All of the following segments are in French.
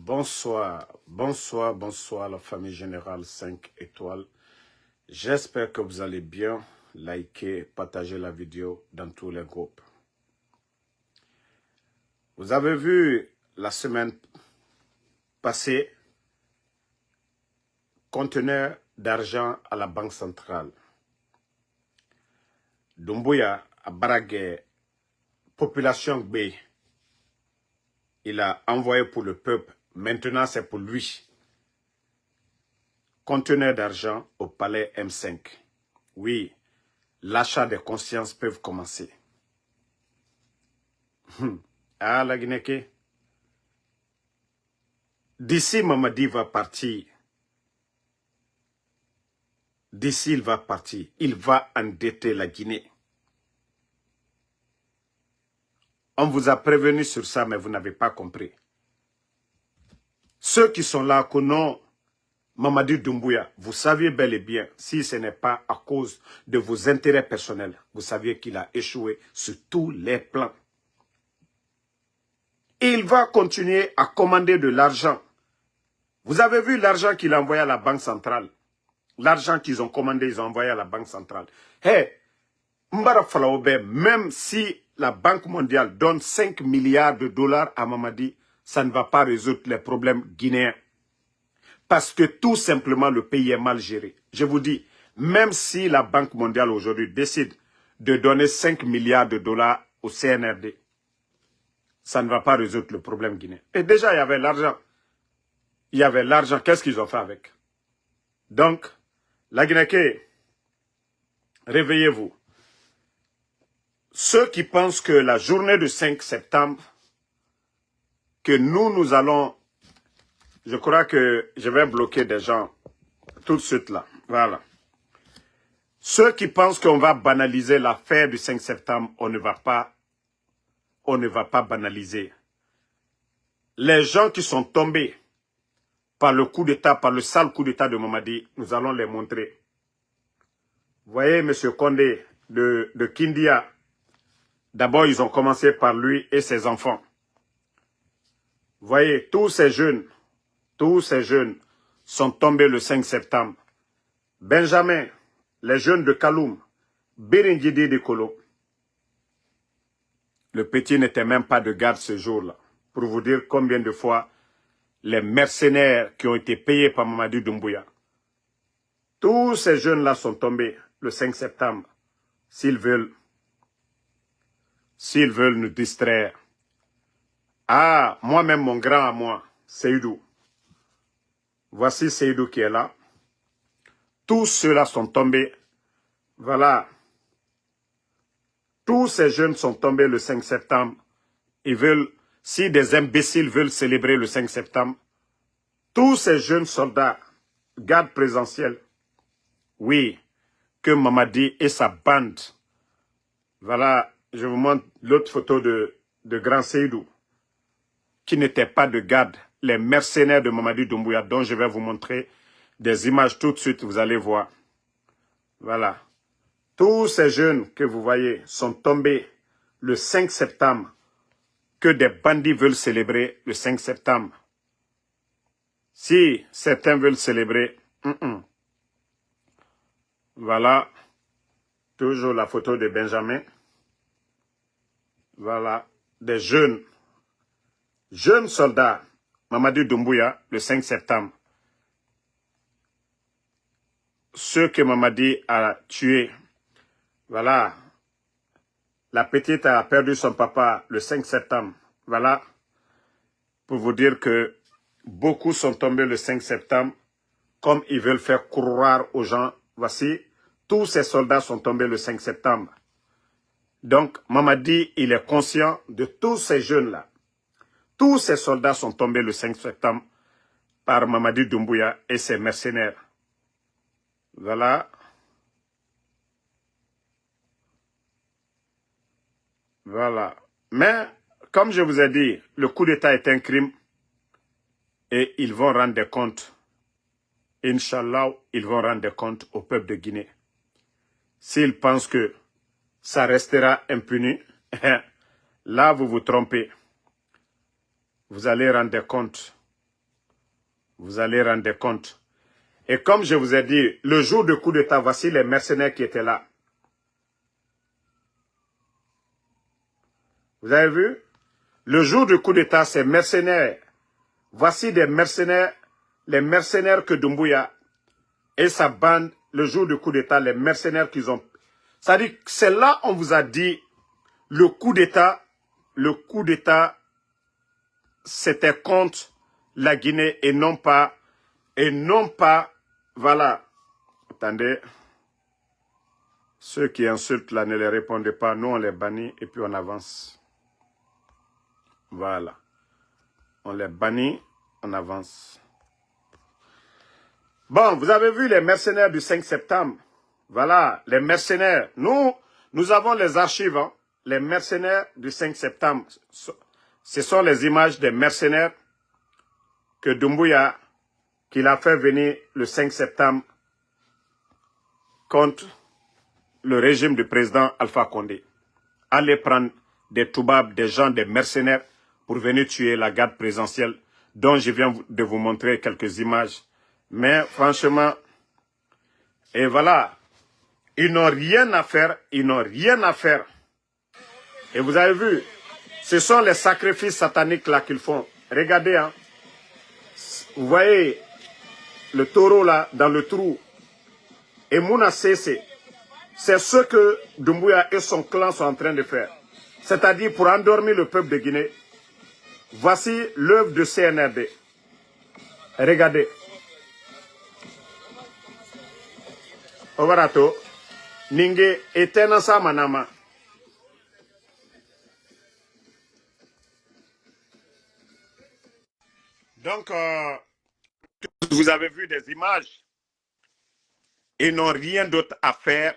Bonsoir, bonsoir, bonsoir la famille générale 5 étoiles. J'espère que vous allez bien. Likez, partagez la vidéo dans tous les groupes. Vous avez vu la semaine passée, conteneur d'argent à la Banque centrale. Doumbouya a baragué population B. Il a envoyé pour le peuple. Maintenant, c'est pour lui. Conteneur d'argent au palais M5. Oui, l'achat des consciences peuvent commencer. Ah, la Guinée. D'ici, Mamadi va partir. D'ici, il va partir. Il va endetter la Guinée. On vous a prévenu sur ça, mais vous n'avez pas compris. Ceux qui sont là, que non, Mamadi Doumbouya, vous saviez bel et bien, si ce n'est pas à cause de vos intérêts personnels, vous saviez qu'il a échoué sur tous les plans. Il va continuer à commander de l'argent. Vous avez vu l'argent qu'il a envoyé à la Banque centrale. L'argent qu'ils ont commandé, ils ont envoyé à la Banque centrale. Hey, Mbara Falaobe, même si la Banque mondiale donne 5 milliards de dollars à Mamadi, ça ne va pas résoudre les problèmes guinéens. Parce que tout simplement, le pays est mal géré. Je vous dis, même si la Banque mondiale aujourd'hui décide de donner 5 milliards de dollars au CNRD, ça ne va pas résoudre le problème guinéen. Et déjà, il y avait l'argent. Il y avait l'argent. Qu'est-ce qu'ils ont fait avec? Donc, la Guinée, réveillez-vous. Ceux qui pensent que la journée du 5 septembre, que nous allons... Je crois que je vais bloquer des gens tout de suite là. Voilà. Ceux qui pensent qu'on va banaliser l'affaire du 5 septembre, on ne va pas banaliser. Les gens qui sont tombés par le coup d'État, par le sale coup d'État de Mamadi, nous allons les montrer. Vous voyez, M. Condé de Kindia, d'abord ils ont commencé par lui et ses enfants. Vous voyez, tous ces jeunes sont tombés le 5 septembre. Benjamin, les jeunes de Kaloum, Berengidi de Kolo. Le petit n'était même pas de garde ce jour-là. Pour vous dire combien de fois les mercenaires qui ont été payés par Mamadi Doumbouya. Tous ces jeunes-là sont tombés le 5 septembre. S'ils veulent nous distraire. Ah, moi-même, mon grand à moi, Seydou. Voici Seydou qui est là. Tous ceux-là sont tombés. Voilà. Tous ces jeunes sont tombés le 5 septembre. Ils veulent, si des imbéciles veulent célébrer le 5 septembre, tous ces jeunes soldats, garde présentielle, oui, que Mamadi et sa bande, voilà, je vous montre l'autre photo de Grand Seydou, qui n'était pas de garde, les mercenaires de Mamadi Doumbouya, dont je vais vous montrer des images tout de suite, vous allez voir. Voilà. Tous ces jeunes que vous voyez sont tombés le 5 septembre, que des bandits veulent célébrer le 5 septembre. Si certains veulent célébrer, voilà, toujours la photo de Benjamin. Voilà, des jeunes soldats, Mamadi Doumbouya, le 5 septembre. Ceux que Mamadi a tués, voilà, la petite a perdu son papa le 5 septembre. Voilà, pour vous dire que beaucoup sont tombés le 5 septembre, comme ils veulent faire croire aux gens. Voici, tous ces soldats sont tombés le 5 septembre. Donc, Mamadi, il est conscient de tous ces jeunes-là. Tous ces soldats sont tombés le 5 septembre par Mamadi Doumbouya et ses mercenaires. Voilà. Voilà. Mais, comme je vous ai dit, le coup d'État est un crime et ils vont rendre des comptes. Inch'Allah, ils vont rendre des comptes au peuple de Guinée. S'ils pensent que ça restera impuni, là vous vous trompez. Vous allez rendre des comptes Vous allez rendre compte. Et comme je vous ai dit, le jour du coup d'État, voici les mercenaires qui étaient là. Vous avez vu? Le jour du coup d'État, ces mercenaires, voici des mercenaires, les mercenaires que Doumbouya et sa bande, le jour du coup d'État, les mercenaires qu'ils ont. C'est-à-dire que c'est là on vous a dit, le coup d'État, c'était contre la Guinée et non pas, voilà. Attendez, ceux qui insultent là, ne les répondez pas, nous on les bannit et puis on avance. Voilà. On les bannit, on avance. Bon, vous avez vu les mercenaires du 5 septembre. Voilà, les mercenaires. Nous avons les archives. Hein. Les mercenaires du 5 septembre. Ce sont les images des mercenaires que Doumbouya, qu'il a fait venir le 5 septembre contre le régime du président Alpha Condé. Allez prendre des toubabs, des gens, des mercenaires pour venir tuer la garde présidentielle dont je viens de vous montrer quelques images. Mais franchement, et voilà, ils n'ont rien à faire, ils n'ont rien à faire. Et vous avez vu, ce sont les sacrifices sataniques là qu'ils font. Regardez, hein. Vous voyez le taureau là dans le trou. Et Mouna Sese, c'est ce que Doumbouya et son clan sont en train de faire. C'est-à-dire pour endormir le peuple de Guinée. Voici l'œuvre de CNRD. Regardez. Ovarato, Ninge Etenasa Manama. Donc, vous avez vu des images. Ils n'ont rien d'autre à faire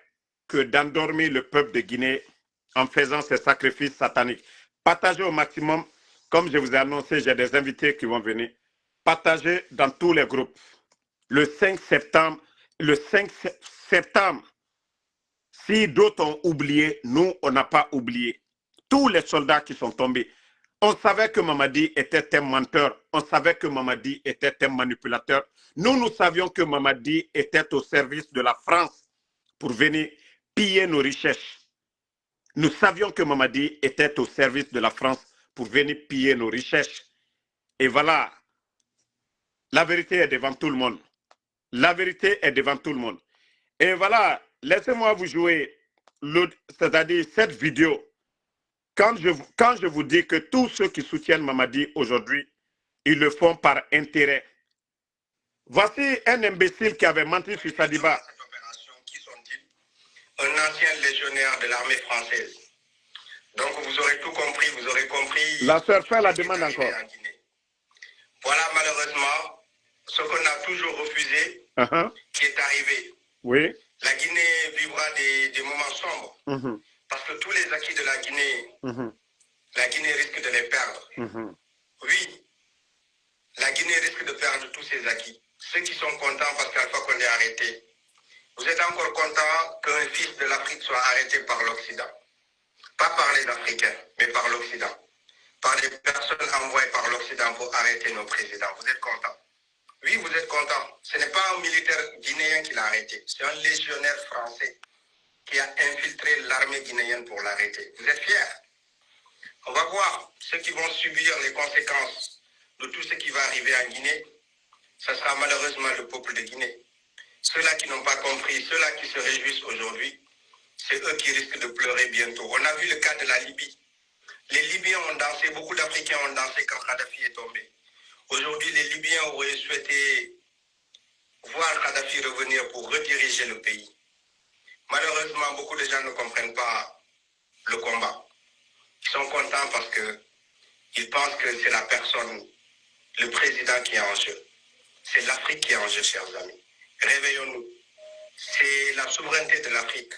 que d'endormir le peuple de Guinée en faisant ces sacrifices sataniques. Partagez au maximum. Comme je vous ai annoncé, j'ai des invités qui vont venir. Partagez dans tous les groupes. Le 5 septembre, si d'autres ont oublié, nous, on n'a pas oublié. Tous les soldats qui sont tombés. On savait que Mamadi était un menteur. On savait que Mamadi était un manipulateur. Nous savions que Mamadi était au service de la France pour venir piller nos richesses. Nous savions que Mamadi était au service de la France pour venir piller nos richesses. Et voilà, la vérité est devant tout le monde. La vérité est devant tout le monde. Et voilà, laissez-moi vous jouer, c'est-à-dire cette vidéo. Quand je vous dis que tous ceux qui soutiennent Mamadi aujourd'hui, ils le font par intérêt. Voici un imbécile qui avait menti sur Sadiba. Un ancien légionnaire de l'armée française. Donc vous aurez tout compris, vous aurez compris. La sœur fait la demande encore. Voilà malheureusement ce qu'on a toujours refusé qui est arrivé. Oui. La Guinée vivra des moments sombres parce que tous les acquis de la Guinée, la Guinée risque de les perdre. Oui, la Guinée risque de perdre tous ses acquis. Ceux qui sont contents parce qu'Alpha Condé est arrêté, vous êtes encore contents qu'un fils de l'Afrique soit arrêté par l'Occident. Pas par les Africains, mais par l'Occident. Par des personnes envoyées par l'Occident pour arrêter nos présidents. Vous êtes contents? Oui, vous êtes contents. Ce n'est pas un militaire guinéen qui l'a arrêté. C'est un légionnaire français qui a infiltré l'armée guinéenne pour l'arrêter. Vous êtes fiers? On va voir ceux qui vont subir les conséquences de tout ce qui va arriver en Guinée. Ce sera malheureusement le peuple de Guinée. Ceux-là qui n'ont pas compris, ceux-là qui se réjouissent aujourd'hui, c'est eux qui risquent de pleurer bientôt. On a vu le cas de la Libye. Les Libyens ont dansé, beaucoup d'Africains ont dansé quand Kadhafi est tombé. Aujourd'hui, les Libyens auraient souhaité voir Kadhafi revenir pour rediriger le pays. Malheureusement, beaucoup de gens ne comprennent pas le combat. Ils sont contents parce qu'ils pensent que c'est la personne, le président qui est en jeu. C'est l'Afrique qui est en jeu, chers amis. Réveillons-nous. C'est la souveraineté de l'Afrique.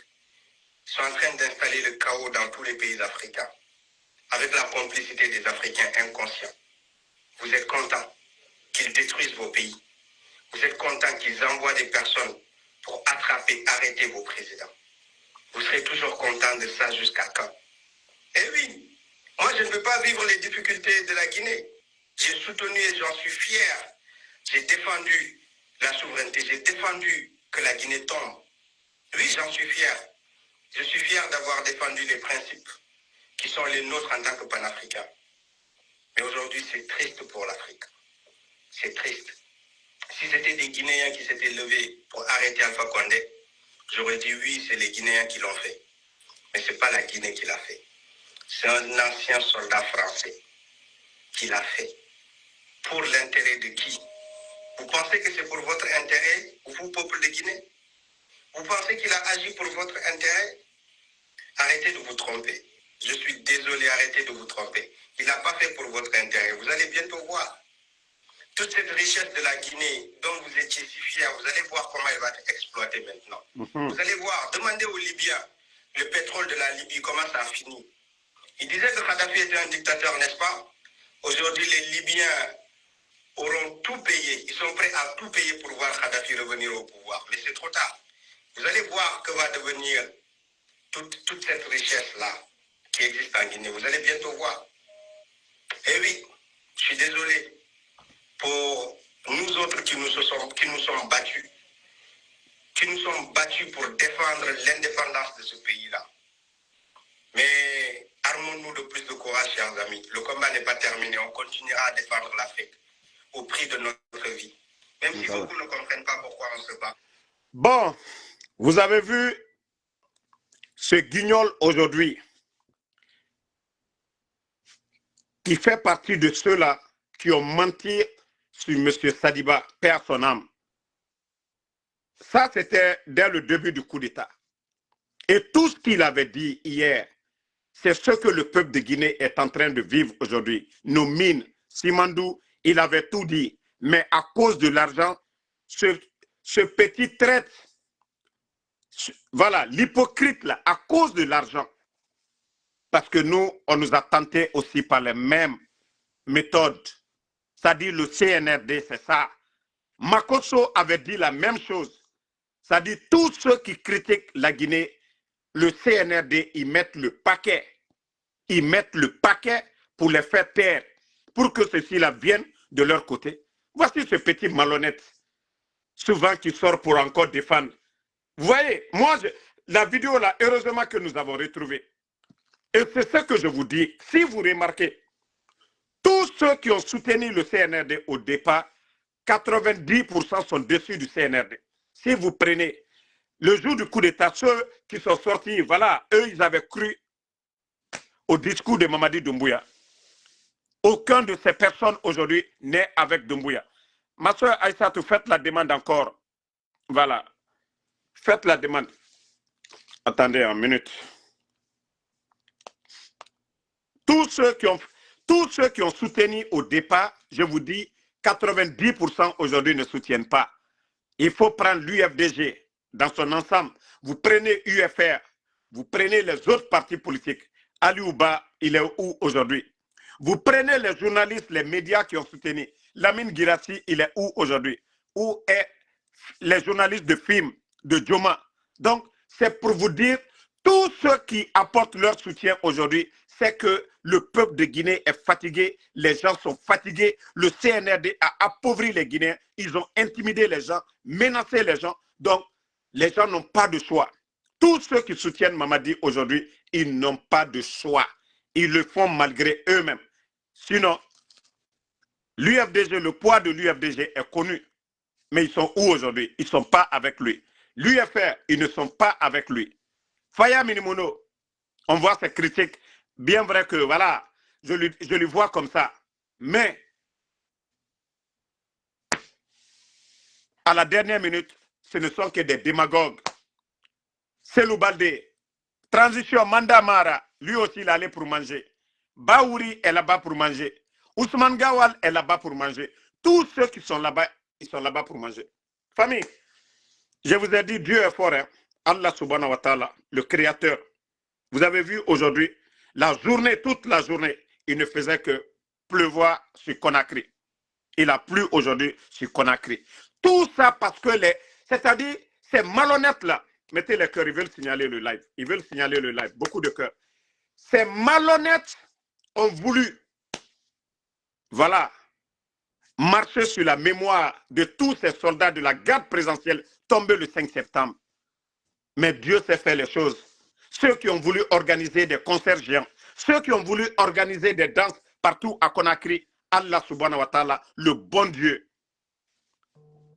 Ils sont en train d'installer le chaos dans tous les pays africains, avec la complicité des Africains inconscients. Vous êtes contents qu'ils détruisent vos pays. Vous êtes contents qu'ils envoient des personnes pour attraper, arrêter vos présidents. Vous serez toujours contents de ça jusqu'à quand? Eh oui, moi je ne veux pas vivre les difficultés de la Guinée. J'ai soutenu et j'en suis fier J'ai défendu la souveraineté, j'ai défendu que la Guinée tombe. Oui, j'en suis fier. Je suis fier d'avoir défendu les principes qui sont les nôtres en tant que panafricains. Mais aujourd'hui, c'est triste pour l'Afrique. C'est triste. Si c'était des Guinéens qui s'étaient levés pour arrêter Alpha Condé, j'aurais dit oui, c'est les Guinéens qui l'ont fait. Mais ce n'est pas la Guinée qui l'a fait. C'est un ancien soldat français qui l'a fait. Pour l'intérêt de qui? Vous pensez que c'est pour votre intérêt, vous, peuple de Guinée? Vous pensez qu'il a agi pour votre intérêt? Arrêtez de vous tromper. Je suis désolé, arrêtez de vous tromper. Il n'a pas fait pour votre intérêt. Vous allez bientôt voir. Toute cette richesse de la Guinée dont vous étiez si fiers, vous allez voir comment elle va être exploitée maintenant. Vous allez voir, demandez aux Libyens le pétrole de la Libye, comment ça a fini. Ils disaient que Kadhafi était un dictateur, n'est-ce pas? Aujourd'hui, les Libyens auront tout payé. Ils sont prêts à tout payer pour voir Kadhafi revenir au pouvoir. Mais c'est trop tard. Vous allez voir que va devenir toute cette richesse-là qui existe en Guinée. Vous allez bientôt voir. Et oui, je suis désolé pour nous autres qui nous sommes battus. Qui nous sommes battus pour défendre l'indépendance de ce pays-là. Mais armons-nous de plus de courage, chers amis. Le combat n'est pas terminé. On continuera à défendre l'Afrique au prix de notre vie. Même si beaucoup ne comprennent pas pourquoi on se bat. Bon, vous avez vu ce guignol aujourd'hui qui fait partie de ceux-là qui ont menti sur M. Sadiba, père son âme. Ça, c'était dès le début du coup d'État. Et tout ce qu'il avait dit hier, c'est ce que le peuple de Guinée est en train de vivre aujourd'hui. Nos mines, Simandou, il avait tout dit. Mais à cause de l'argent, ce petit traître, voilà, l'hypocrite là, à cause de l'argent, parce que nous, on nous a tenté aussi par les mêmes méthodes. C'est-à-dire le CNRD, c'est ça. Makosso avait dit la même chose. C'est-à-dire tous ceux qui critiquent la Guinée, le CNRD, ils mettent le paquet. Ils mettent le paquet pour les faire taire, pour que ceux-ci-là viennent de leur côté. Voici ce petit malhonnête, souvent qui sort pour encore défendre. Vous voyez, moi, la vidéo là, heureusement que nous avons retrouvé. Et c'est ce que je vous dis. Si vous remarquez, tous ceux qui ont soutenu le CNRD au départ, 90% sont dessus du CNRD. Si vous prenez le jour du coup d'État, ceux qui sont sortis, voilà, eux, ils avaient cru au discours de Mamadi Doumbouya. Aucun de ces personnes aujourd'hui n'est avec Doumbouya. Ma soeur Aïssatou, faites la demande encore. Voilà. Faites la demande. Attendez une minute. Tous ceux qui ont soutenu au départ, je vous dis, 90% aujourd'hui ne soutiennent pas. Il faut prendre l'UFDG dans son ensemble. Vous prenez UFR, vous prenez les autres partis politiques. Ali Ouba, il est où aujourd'hui? Vous prenez les journalistes, les médias qui ont soutenu. Lamine Girassi, il est où aujourd'hui? Où est les journalistes de films, de Joma? Donc, c'est pour vous dire, tous ceux qui apportent leur soutien aujourd'hui, c'est que le peuple de Guinée est fatigué, les gens sont fatigués, le CNRD a appauvri les Guinéens, ils ont intimidé les gens, menacé les gens, donc les gens n'ont pas de choix. Tous ceux qui soutiennent Mamadi aujourd'hui, ils n'ont pas de choix. Ils le font malgré eux-mêmes. Sinon, l'UFDG, le poids de l'UFDG est connu. Mais ils sont où aujourd'hui? Ils ne sont pas avec lui. L'UFR, ils ne sont pas avec lui. Faya Minimono, on voit ses critiques. Bien vrai que, voilà, je lui vois comme ça. Mais, à la dernière minute, ce ne sont que des démagogues. Selou Baldé, transition, Manda Mara, lui aussi, il allait pour manger. Baouri est là-bas pour manger. Ousmane Gawal est là-bas pour manger. Tous ceux qui sont là-bas, ils sont là-bas pour manger. Famille, je vous ai dit, Dieu est fort. Hein? Allah subhanahu wa ta'ala, le créateur. Vous avez vu aujourd'hui, la journée, toute la journée, il ne faisait que pleuvoir sur Conakry. Il a plu aujourd'hui sur Conakry. Tout ça parce que c'est-à-dire, ces malhonnêtes-là, mettez les cœurs, ils veulent signaler le live. Ils veulent signaler le live, beaucoup de cœurs. Ces malhonnêtes ont voulu, voilà, marcher sur la mémoire de tous ces soldats de la garde présidentielle tombés le 5 septembre. Mais Dieu sait faire les choses. Ceux qui ont voulu organiser des concerts géants, ceux qui ont voulu organiser des danses partout à Conakry, Allah subhanahu wa ta'ala, le bon Dieu,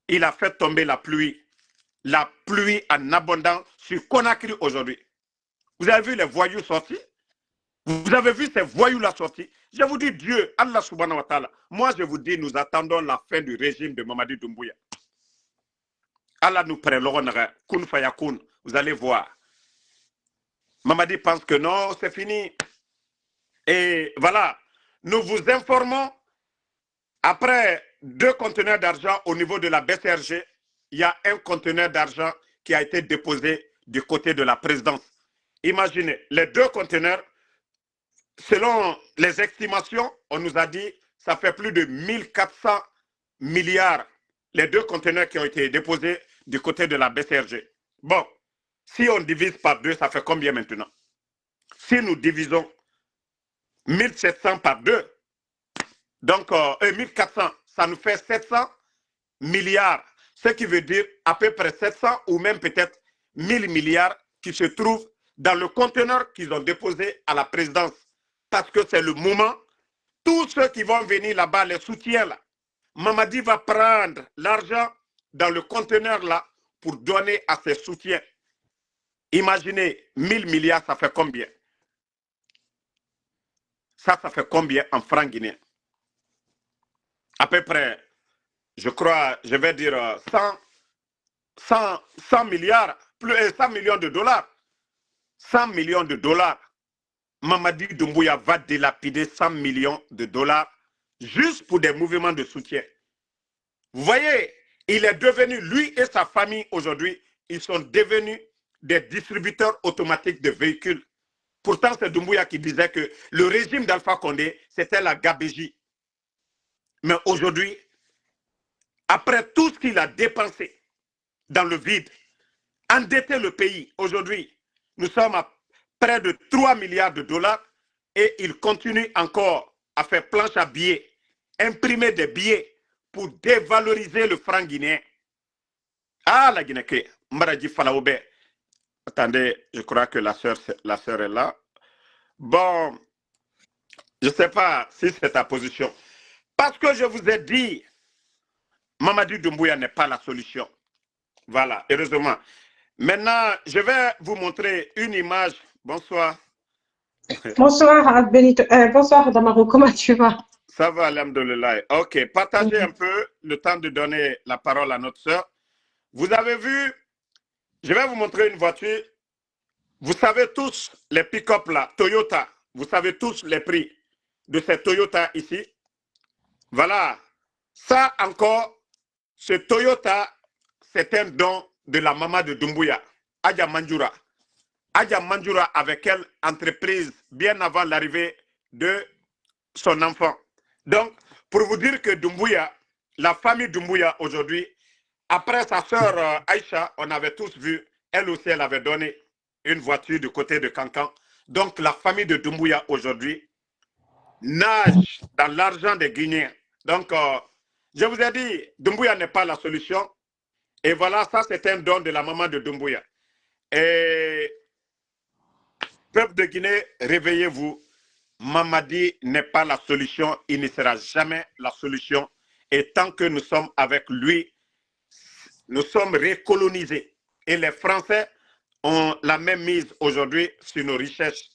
il a fait tomber la pluie en abondance sur Conakry aujourd'hui. Vous avez vu les voyous sortis? Vous avez vu ces voyous-là sortis? Je vous dis, Dieu, Allah subhanahu wa ta'ala, moi je vous dis, nous attendons la fin du régime de Mamadi Doumbouya. Allah nous prélèvera, kun fayakun, vous allez voir. Mamadi pense que non, c'est fini. Et voilà, nous vous informons, après 2 conteneurs d'argent au niveau de la BCRG, il y a un conteneur d'argent qui a été déposé du côté de la présidence. Imaginez, les 2 conteneurs, selon les estimations, on nous a dit, ça fait plus de 1400 milliards, les 2 conteneurs qui ont été déposés du côté de la BCRG. Bon, si on divise par 2, ça fait combien maintenant? Si nous divisons 1700 par 2, donc 1400, ça nous fait 700 milliards, ce qui veut dire à peu près 700 ou même peut-être 1000 milliards qui se trouvent dans le conteneur qu'ils ont déposé à la présidence. Parce que c'est le moment, tous ceux qui vont venir là-bas, les soutiens là, Mamadi va prendre l'argent dans le conteneur là pour donner à ses soutiens. Imaginez, 1000 milliards, ça fait combien? Ça fait combien en francs guinéens? À peu près, je crois, je vais dire 100 milliards, plus 100 millions de dollars. 100 millions de dollars. Mamadi Doumbouya va dilapider 100 millions de dollars juste pour des mouvements de soutien. Vous voyez, il est devenu, lui et sa famille aujourd'hui, ils sont devenus des distributeurs automatiques de véhicules. Pourtant, c'est Doumbouya qui disait que le régime d'Alpha Condé, c'était la gabégie. Mais aujourd'hui, après tout ce qu'il a dépensé dans le vide, endetté le pays, aujourd'hui, nous sommes à près de 3 milliards de dollars et il continue encore à faire planche à billets, imprimer des billets pour dévaloriser le franc guinéen. Ah, la Guinée, Mbaradji Falaoube. Attendez, je crois que la sœur est là. Bon, je ne sais pas si c'est ta position. Parce que je vous ai dit, Mamadi Doumbouya n'est pas la solution. Voilà, heureusement. Maintenant, je vais vous montrer une image. Bonsoir. Bonsoir, Benito. Bonsoir, Damaro. Comment tu vas? Ça va, alhamdoulilah. Ok, partagez un peu le temps de donner la parole à notre sœur. Vous avez vu, je vais vous montrer une voiture. Vous savez tous les pick-up là, Toyota. Vous savez tous les prix de ces Toyota ici. Voilà. Ça encore, ce Toyota, c'est un don de la maman de Doumbouya, Adja Manjoura. Adja Manjoura avec quelle entreprise bien avant l'arrivée de son enfant. Donc, pour vous dire que Doumbouya, la famille Doumbouya aujourd'hui, après sa sœur Aïcha, on avait tous vu, elle aussi, elle avait donné une voiture du côté de Cancan. Donc, la famille de Doumbouya aujourd'hui nage dans l'argent des Guinéens. Donc, je vous ai dit, Doumbouya n'est pas la solution. Et voilà, ça c'est un don de la maman de Doumbouya. Et peuple de Guinée, réveillez-vous. Mamadi n'est pas la solution, il ne sera jamais la solution. Et tant que nous sommes avec lui, nous sommes recolonisés. Et les Français ont la même mise aujourd'hui sur nos richesses.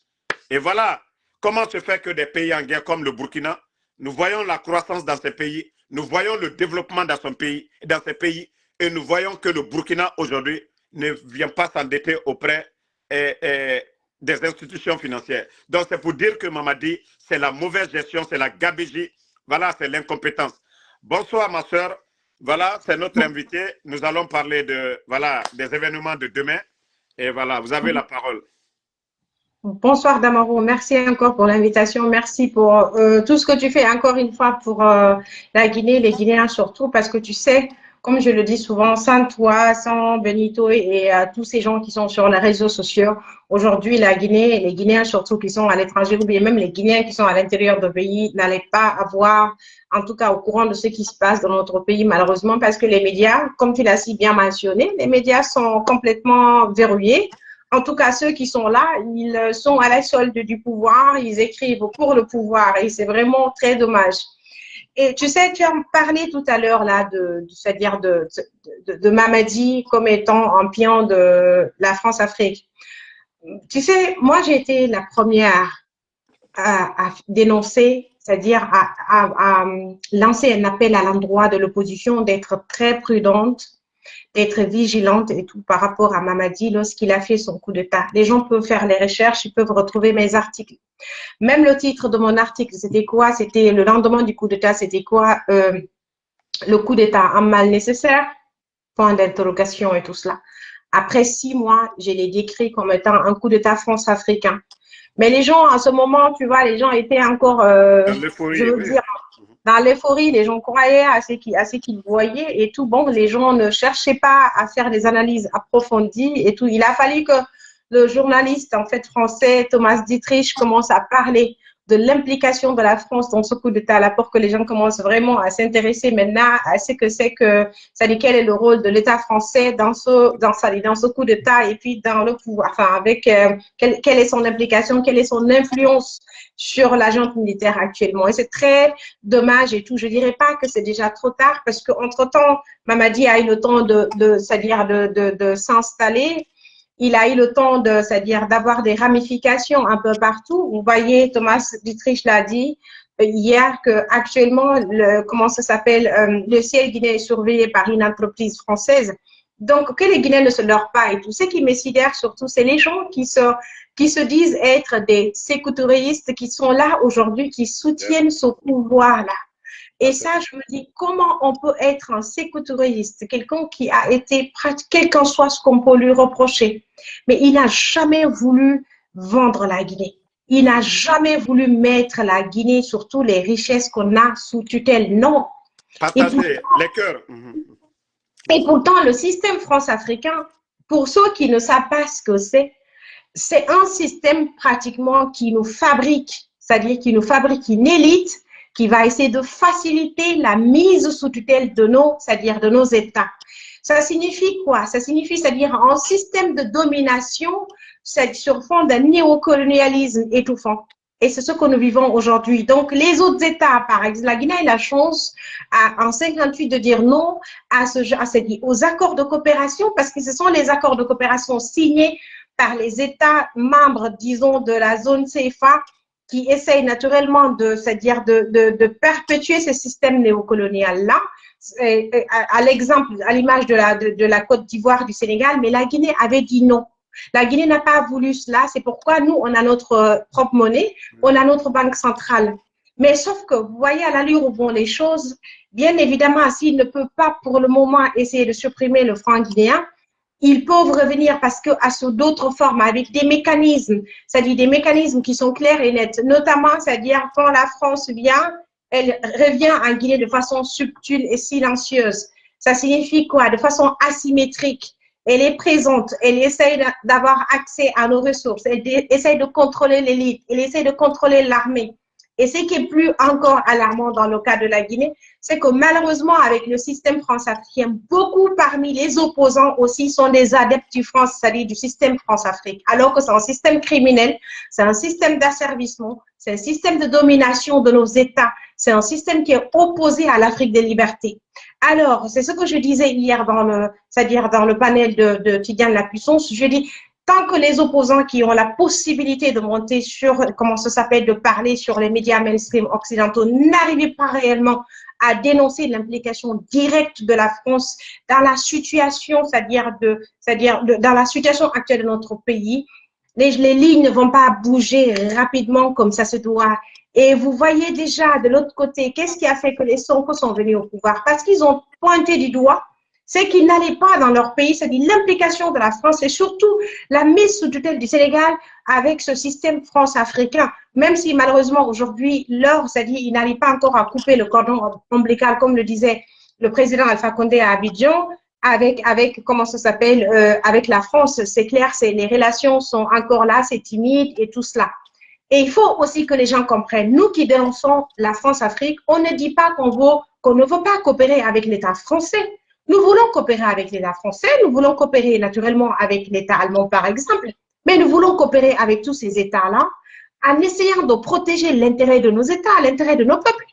Et voilà comment se fait que des pays en guerre comme le Burkina, nous voyons la croissance dans ces pays, nous voyons le développement dans ces pays, et nous voyons que le Burkina aujourd'hui ne vient pas s'endetter auprès des institutions financières. Donc c'est pour dire que Mamadi, c'est la mauvaise gestion, c'est la gabégie, voilà, c'est l'incompétence. Bonsoir ma soeur, voilà, c'est notre invité. Nous allons parler des événements de demain. Et voilà, vous avez la parole. Bonsoir Damaro, merci encore pour l'invitation, merci pour tout ce que tu fais encore une fois pour la Guinée, les Guinéens surtout, parce que tu sais, comme je le dis souvent, sans toi, sans Benito et tous ces gens qui sont sur les réseaux sociaux, aujourd'hui, la Guinée, les Guinéens surtout qui sont à l'étranger, ou bien même les Guinéens qui sont à l'intérieur du pays, n'allaient pas avoir, en tout cas, au courant de ce qui se passe dans notre pays, malheureusement, parce que les médias, comme tu l'as si bien mentionné, les médias sont complètement verrouillés. En tout cas, ceux qui sont là, ils sont à la solde du pouvoir, ils écrivent pour le pouvoir et c'est vraiment très dommage. Et tu sais, tu as parlé tout à l'heure là c'est-à-dire de Mamadi comme étant un pion de la France-Afrique. Tu sais, moi j'ai été la première à dénoncer, c'est-à-dire à lancer un appel à l'endroit de l'opposition d'être très prudente, d'être vigilante et tout par rapport à Mamadi lorsqu'il a fait son coup d'État. Les gens peuvent faire les recherches, ils peuvent retrouver mes articles. Même le titre de mon article, c'était quoi? C'était le lendemain du coup d'État, c'était quoi? Le coup d'État, un mal nécessaire? Point d'interrogation et tout cela. Après 6 mois, je l'ai décrit comme étant un coup d'État france-africain. Mais les gens, à ce moment, tu vois, les gens étaient encore, je veux dire, dans l'euphorie, les gens croyaient à ce qu'ils voyaient et tout. Bon, les gens ne cherchaient pas à faire des analyses approfondies et tout. Il a fallu que le journaliste, en fait, français, Thomas Dietrich, commence à parler de l'implication de la France dans ce coup d'État-là pour que les gens commencent vraiment à s'intéresser maintenant à ce que c'est que, ça dit quel est le rôle de l'État français dans ce coup d'État et puis dans le pouvoir, enfin, avec quelle est son implication, quelle est son influence sur l'agent militaire actuellement. Et c'est très dommage et tout. Je dirais pas que c'est déjà trop tard parce qu'entre-temps, Mamadi a eu le temps c'est-à-dire de s'installer. Il a eu le temps c'est-à-dire d'avoir des ramifications un peu partout. Vous voyez, Thomas Dietrich l'a dit hier que actuellement, comment ça s'appelle, le ciel guinéen est surveillé par une entreprise française. Donc, que les Guinéens ne se leurrent pas et tout. Ce qui me sidère surtout, c'est les gens qui se disent être des sécoutoristes qui sont là aujourd'hui, qui soutiennent ce pouvoir-là. Et ça, je me dis, comment on peut être un sécoutouriste, quelqu'un qui a été quel qu'en soit ce qu'on peut lui reprocher, mais il n'a jamais voulu vendre la Guinée. Il n'a jamais voulu mettre la Guinée sur toutes les richesses qu'on a sous tutelle. Non. Partager les cœurs. Et pourtant, le système france-africain, pour ceux qui ne savent pas ce que c'est un système pratiquement qui nous fabrique, c'est-à-dire qui nous fabrique une élite qui va essayer de faciliter la mise sous tutelle de c'est-à-dire de nos États. Ça signifie quoi? Ça signifie, c'est-à-dire un système de domination sur fond d'un néocolonialisme étouffant. Et c'est ce que nous vivons aujourd'hui. Donc, les autres États, par exemple, la Guinée a la chance, en 58, de dire non aux accords de coopération, parce que ce sont les accords de coopération signés par les États membres, disons, de la zone CFA, qui essayent naturellement c'est-à-dire de perpétuer ce système néocolonial-là, à l'exemple, à l'image de la Côte d'Ivoire, du Sénégal, mais la Guinée avait dit non. La Guinée n'a pas voulu cela, c'est pourquoi nous, on a notre propre monnaie, on a notre banque centrale. Mais sauf que, vous voyez à l'allure où vont les choses, bien évidemment, s'ils ne peuvent pas pour le moment essayer de supprimer le franc guinéen, ils peuvent revenir parce que sous d'autres formes, avec des mécanismes, c'est-à-dire des mécanismes qui sont clairs et nets, notamment, c'est-à-dire quand la France vient, elle revient en Guinée de façon subtile et silencieuse. Ça signifie quoi? De façon asymétrique. Elle est présente, elle essaye d'avoir accès à nos ressources, elle essaye de contrôler l'élite, elle essaye de contrôler l'armée. Et ce qui est plus encore alarmant dans le cas de la Guinée, c'est que malheureusement, avec le système France-africain, beaucoup parmi les opposants aussi sont des adeptes du France, c'est-à-dire du système France-Afrique, alors que c'est un système criminel, c'est un système d'asservissement, c'est un système de domination de nos États, c'est un système qui est opposé à l'Afrique des libertés. Alors, c'est ce que je disais hier c'est-à-dire dans le panel de Tidiane Lapuissance, je dis, tant que les opposants qui ont la possibilité de monter sur, comment ça s'appelle, de parler sur les médias mainstream occidentaux n'arrivent pas réellement à dénoncer l'implication directe de la France dans la situation, c'est-à-dire dans la situation actuelle de notre pays, les lignes ne vont pas bouger rapidement comme ça se doit. Et vous voyez déjà de l'autre côté, qu'est-ce qui a fait que les Sonko sont venus au pouvoir? Parce qu'ils ont pointé du doigt c'est qu'ils n'allaient pas dans leur pays, c'est-à-dire l'implication de la France et surtout la mise sous tutelle du Sénégal avec ce système France-africain, même si malheureusement aujourd'hui, c'est-à-dire ils n'arrivent pas encore à couper le cordon ombilical, comme le disait le président Alpha Condé à Abidjan, avec comment ça s'appelle, avec la France, c'est clair, les relations sont encore là, c'est timide et tout cela. Et il faut aussi que les gens comprennent, nous qui dénonçons la France-Afrique, on ne dit pas qu'on ne veut pas coopérer avec l'État français. Nous voulons coopérer avec l'État français, nous voulons coopérer naturellement avec l'État allemand, par exemple, mais nous voulons coopérer avec tous ces États-là en essayant de protéger l'intérêt de nos États, l'intérêt de nos peuples.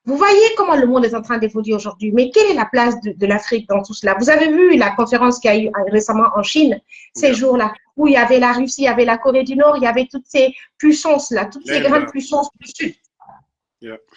Vous voyez comment le monde est en train d'évoluer aujourd'hui, mais quelle est la place de l'Afrique dans tout cela? Vous avez vu la conférence qu'il y a eu récemment en Chine, ces jours-là, où il y avait la Russie, il y avait la Corée du Nord, il y avait toutes ces puissances-là, toutes ces grandes puissances du Sud,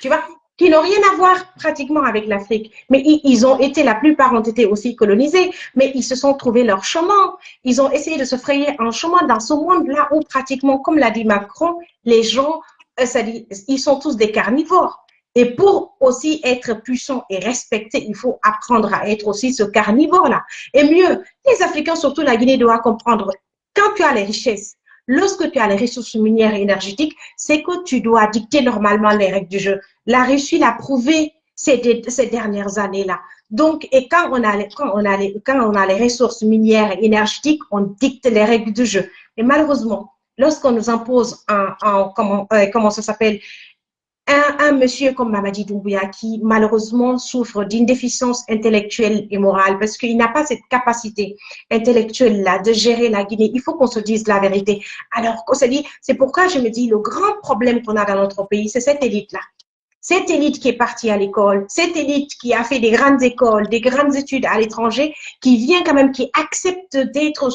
tu vois, qui n'ont rien à voir pratiquement avec l'Afrique. Mais ils ont été, la plupart ont été aussi colonisés, mais ils se sont trouvés leur chemin. Ils ont essayé de se frayer un chemin dans ce monde-là où pratiquement, comme l'a dit Macron, les gens, ils sont tous des carnivores. Et pour aussi être puissant et respecté, il faut apprendre à être aussi ce carnivore-là. Et mieux, les Africains, surtout la Guinée, doivent comprendre, quand tu as les richesses, lorsque tu as les ressources minières et énergétiques, c'est que tu dois dicter normalement les règles du jeu. La Russie l'a prouvé ces dernières années-là. Donc, et quand on a les ressources minières et énergétiques, on dicte les règles du jeu. Et malheureusement, lorsqu'on nous impose comment ça s'appelle, un monsieur comme Mamadi Doumbouya qui malheureusement souffre d'une déficience intellectuelle et morale parce qu'il n'a pas cette capacité intellectuelle-là de gérer la Guinée. Il faut qu'on se dise la vérité. Alors, c'est pourquoi je me dis le grand problème qu'on a dans notre pays, c'est cette élite-là. Cette élite qui est partie à l'école, cette élite qui a fait des grandes écoles, des grandes études à l'étranger, qui vient quand même, qui accepte d'être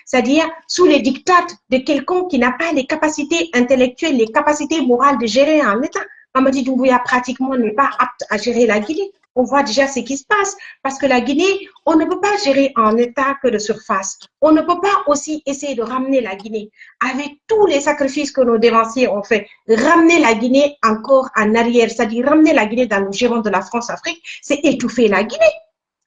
c'est-à-dire sous les dictats de quelqu'un qui n'a pas les capacités intellectuelles, les capacités morales de gérer un État. Mamadi Doumbouya pratiquement n'est pas apte à gérer la Guinée. On voit déjà ce qui se passe parce que la Guinée, on ne peut pas gérer un État que de surface. On ne peut pas aussi essayer de ramener la Guinée avec tous les sacrifices que nos dévanciers ont fait. Ramener la Guinée encore en arrière, c'est-à-dire ramener la Guinée dans le giron de la France-Afrique, c'est étouffer la Guinée.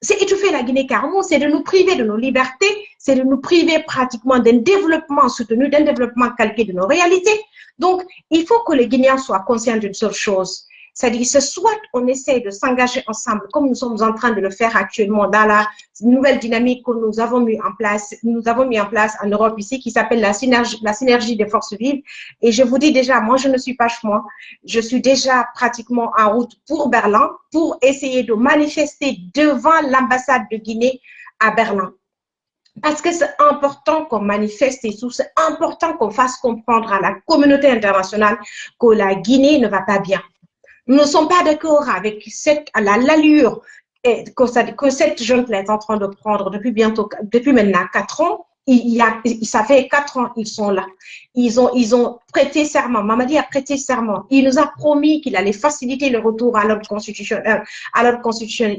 C'est étouffer la Guinée carrément, c'est de nous priver de nos libertés, c'est de nous priver pratiquement d'un développement soutenu, d'un développement calqué de nos réalités. Donc, il faut que les Guinéens soient conscients d'une seule chose. C'est-à-dire, soit on essaie de s'engager ensemble, comme nous sommes en train de le faire actuellement dans la nouvelle dynamique que nous avons mis en place en Europe ici, qui s'appelle la synergie des forces vives. Et je vous dis déjà, moi, je ne suis pas chouin. Je suis déjà pratiquement en route pour Berlin, pour essayer de manifester devant l'ambassade de Guinée à Berlin. Parce que c'est important qu'on manifeste et tout, c'est important qu'on fasse comprendre à la communauté internationale que la Guinée ne va pas bien. Nous ne sommes pas d'accord avec l'allure que cette junte est en train de prendre depuis maintenant 4 ans. Ça fait 4 ans qu'ils sont là. Ils ont prêté serment. Mamadi a prêté serment. Il nous a promis qu'il allait faciliter le retour à l'ordre constitutionnel.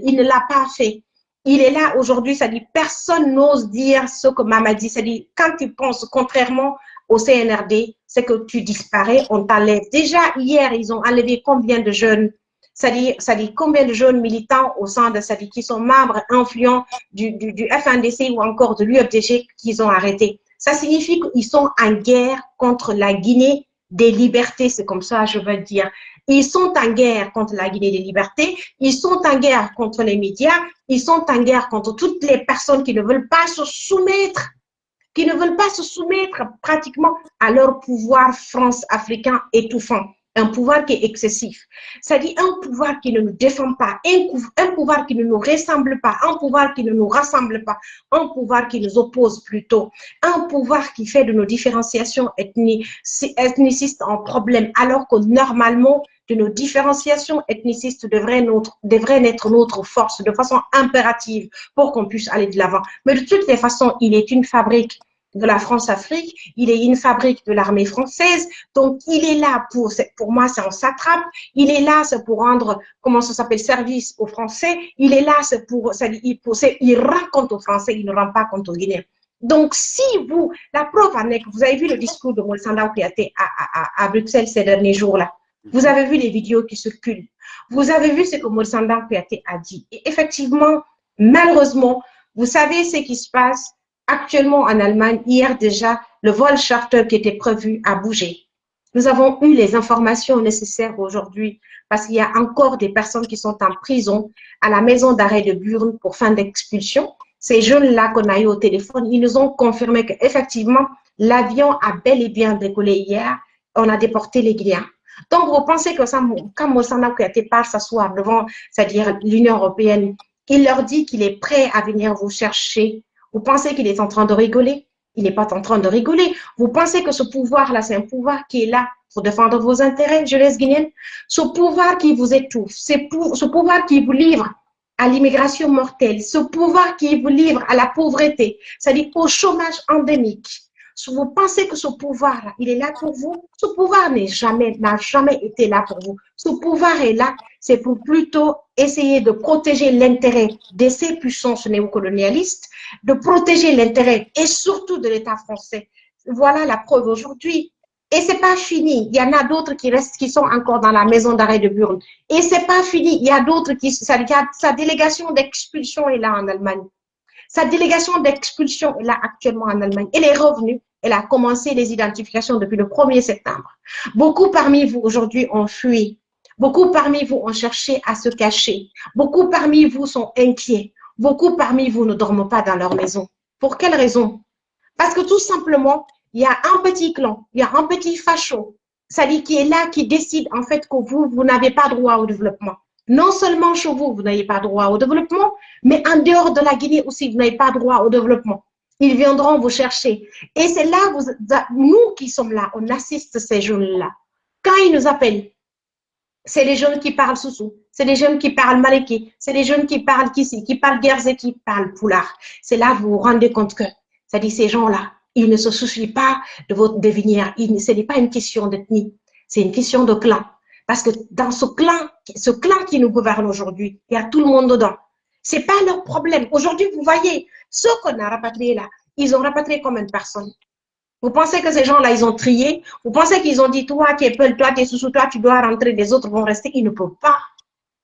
Il ne l'a pas fait. Il est là aujourd'hui, ça dit personne n'ose dire ce que Mamadi, ça dit quand tu penses contrairement au CNRD, c'est que tu disparais, on t'enlève. Déjà hier, ils ont enlevé combien de jeunes, ça dit combien de jeunes militants au sein de ça dit qui sont membres influents du FNDC ou encore de l'UFDG qu'ils ont arrêté. Ça signifie qu'ils sont en guerre contre la Guinée des libertés, c'est comme ça je veux dire. Ils sont en guerre contre la Guinée des libertés, ils sont en guerre contre les médias, ils sont en guerre contre toutes les personnes qui ne veulent pas se soumettre, pratiquement à leur pouvoir france-africain étouffant. Un pouvoir qui est excessif. C'est-à-dire un pouvoir qui ne nous défend pas, un pouvoir qui ne nous ressemble pas, un pouvoir qui ne nous rassemble pas, un pouvoir qui nous oppose plutôt, un pouvoir qui fait de nos différenciations ethnicistes un problème, alors que normalement, de nos différenciations ethnicistes devraient naître notre force de façon impérative pour qu'on puisse aller de l'avant. Mais de toutes les façons, il est une fabrique de la France-Afrique, il est une fabrique de l'armée française, donc il est là pour moi c'est un satrape, il est là c'est pour rendre, comment ça s'appelle, service aux Français, il est là c'est il rend compte aux Français, il ne rend pas compte aux Guinéens. Donc si la preuve en est que vous avez vu le discours de Molsanda Kouyaté à Bruxelles ces derniers jours-là, vous avez vu les vidéos qui circulent, vous avez vu ce que Molsanda Kouyaté a dit, et effectivement, malheureusement, vous savez ce qui se passe actuellement en Allemagne. Hier déjà, le vol charter qui était prévu a bougé. Nous avons eu les informations nécessaires aujourd'hui parce qu'il y a encore des personnes qui sont en prison à la maison d'arrêt de Burn pour fin d'expulsion. Ces jeunes-là qu'on a eu au téléphone, ils nous ont confirmé qu'effectivement, l'avion a bel et bien décollé hier. On a déporté les Guinéens. Donc, vous pensez que ça, quand Moussana Kouyaté part s'asseoir devant, c'est-à-dire l'Union européenne, il leur dit qu'il est prêt à venir vous chercher. Vous pensez qu'il est en train de rigoler? Il n'est pas en train de rigoler. Vous pensez que ce pouvoir-là, c'est un pouvoir qui est là pour défendre vos intérêts, jeunesse guinéenne? Ce pouvoir qui vous étouffe, ce pouvoir qui vous livre à l'immigration mortelle, ce pouvoir qui vous livre à la pauvreté, c'est-à-dire au chômage endémique. Vous pensez que ce pouvoir-là, il est là pour vous? Ce pouvoir n'a jamais été là pour vous. Ce pouvoir est là, c'est pour plutôt essayer de protéger l'intérêt de ces puissances néocolonialistes, de protéger l'intérêt et surtout de l'État français. Voilà la preuve aujourd'hui. Et c'est pas fini. Il y en a d'autres qui restent, qui sont encore dans la maison d'arrêt de Burn. Et c'est pas fini. Il y a d'autres qui, sa délégation d'expulsion est là en Allemagne. Sa délégation d'expulsion est là actuellement en Allemagne. Elle est revenue. Elle a commencé les identifications depuis le 1er septembre. Beaucoup parmi vous aujourd'hui ont fui. Beaucoup parmi vous ont cherché à se cacher. Beaucoup parmi vous sont inquiets. Beaucoup parmi vous ne dorment pas dans leur maison. Pour quelle raison? Parce que tout simplement, il y a un petit clan, il y a un petit facho, c'est-à-dire qui est là, qui décide en fait que vous n'avez pas droit au développement. Non seulement chez vous, vous n'avez pas droit au développement, mais en dehors de la Guinée aussi, vous n'avez pas droit au développement. Ils viendront vous chercher. Et c'est là, nous qui sommes là, on assiste ces jeunes-là. Quand ils nous appellent, c'est les jeunes qui parlent Soussou, c'est les jeunes qui parlent Maliki, c'est les jeunes qui parlent Kissi, qui parlent Guerze, qui parlent Poulard. C'est là que vous vous rendez compte que, c'est-à-dire ces gens-là, ils ne se soucient pas de votre devenir. Ce n'est pas une question d'ethnie, c'est une question de clan. Parce que dans ce clan qui nous gouverne aujourd'hui, il y a tout le monde dedans. Ce n'est pas leur problème. Aujourd'hui, vous voyez, ceux qu'on a rapatriés là, ils ont rapatrié combien de personnes? Vous pensez que ces gens-là, ils ont trié? Vous pensez qu'ils ont dit, toi, tu es Peul, toi, tu es Soussou, toi, tu dois rentrer, les autres vont rester? Ils ne peuvent pas.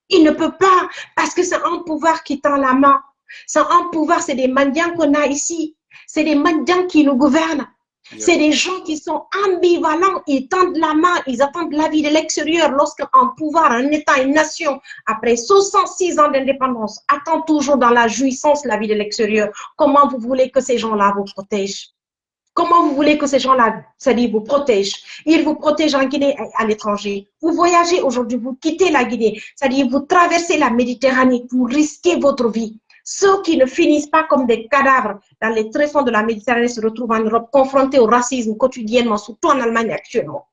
Ils ne peuvent pas, parce que c'est un pouvoir qui tend la main. C'est un pouvoir, c'est des mendiants qu'on a ici. C'est des mendiants qui nous gouvernent. C'est des gens qui sont ambivalents. Ils tendent la main, ils attendent la vie de l'extérieur. Lorsqu'un pouvoir, un État, une nation, après 66 ans d'indépendance, attend toujours dans la jouissance la vie de l'extérieur, comment vous voulez que ces gens-là vous protègent? Comment vous voulez que ces gens-là, c'est-à-dire vous protègent? Ils vous protègent en Guinée et à l'étranger. Vous voyagez aujourd'hui, vous quittez la Guinée, c'est-à-dire vous traversez la Méditerranée pour risquer votre vie. Ceux qui ne finissent pas comme des cadavres dans les tréfonds de la Méditerranée se retrouvent en Europe confrontés au racisme quotidiennement, surtout en Allemagne actuellement.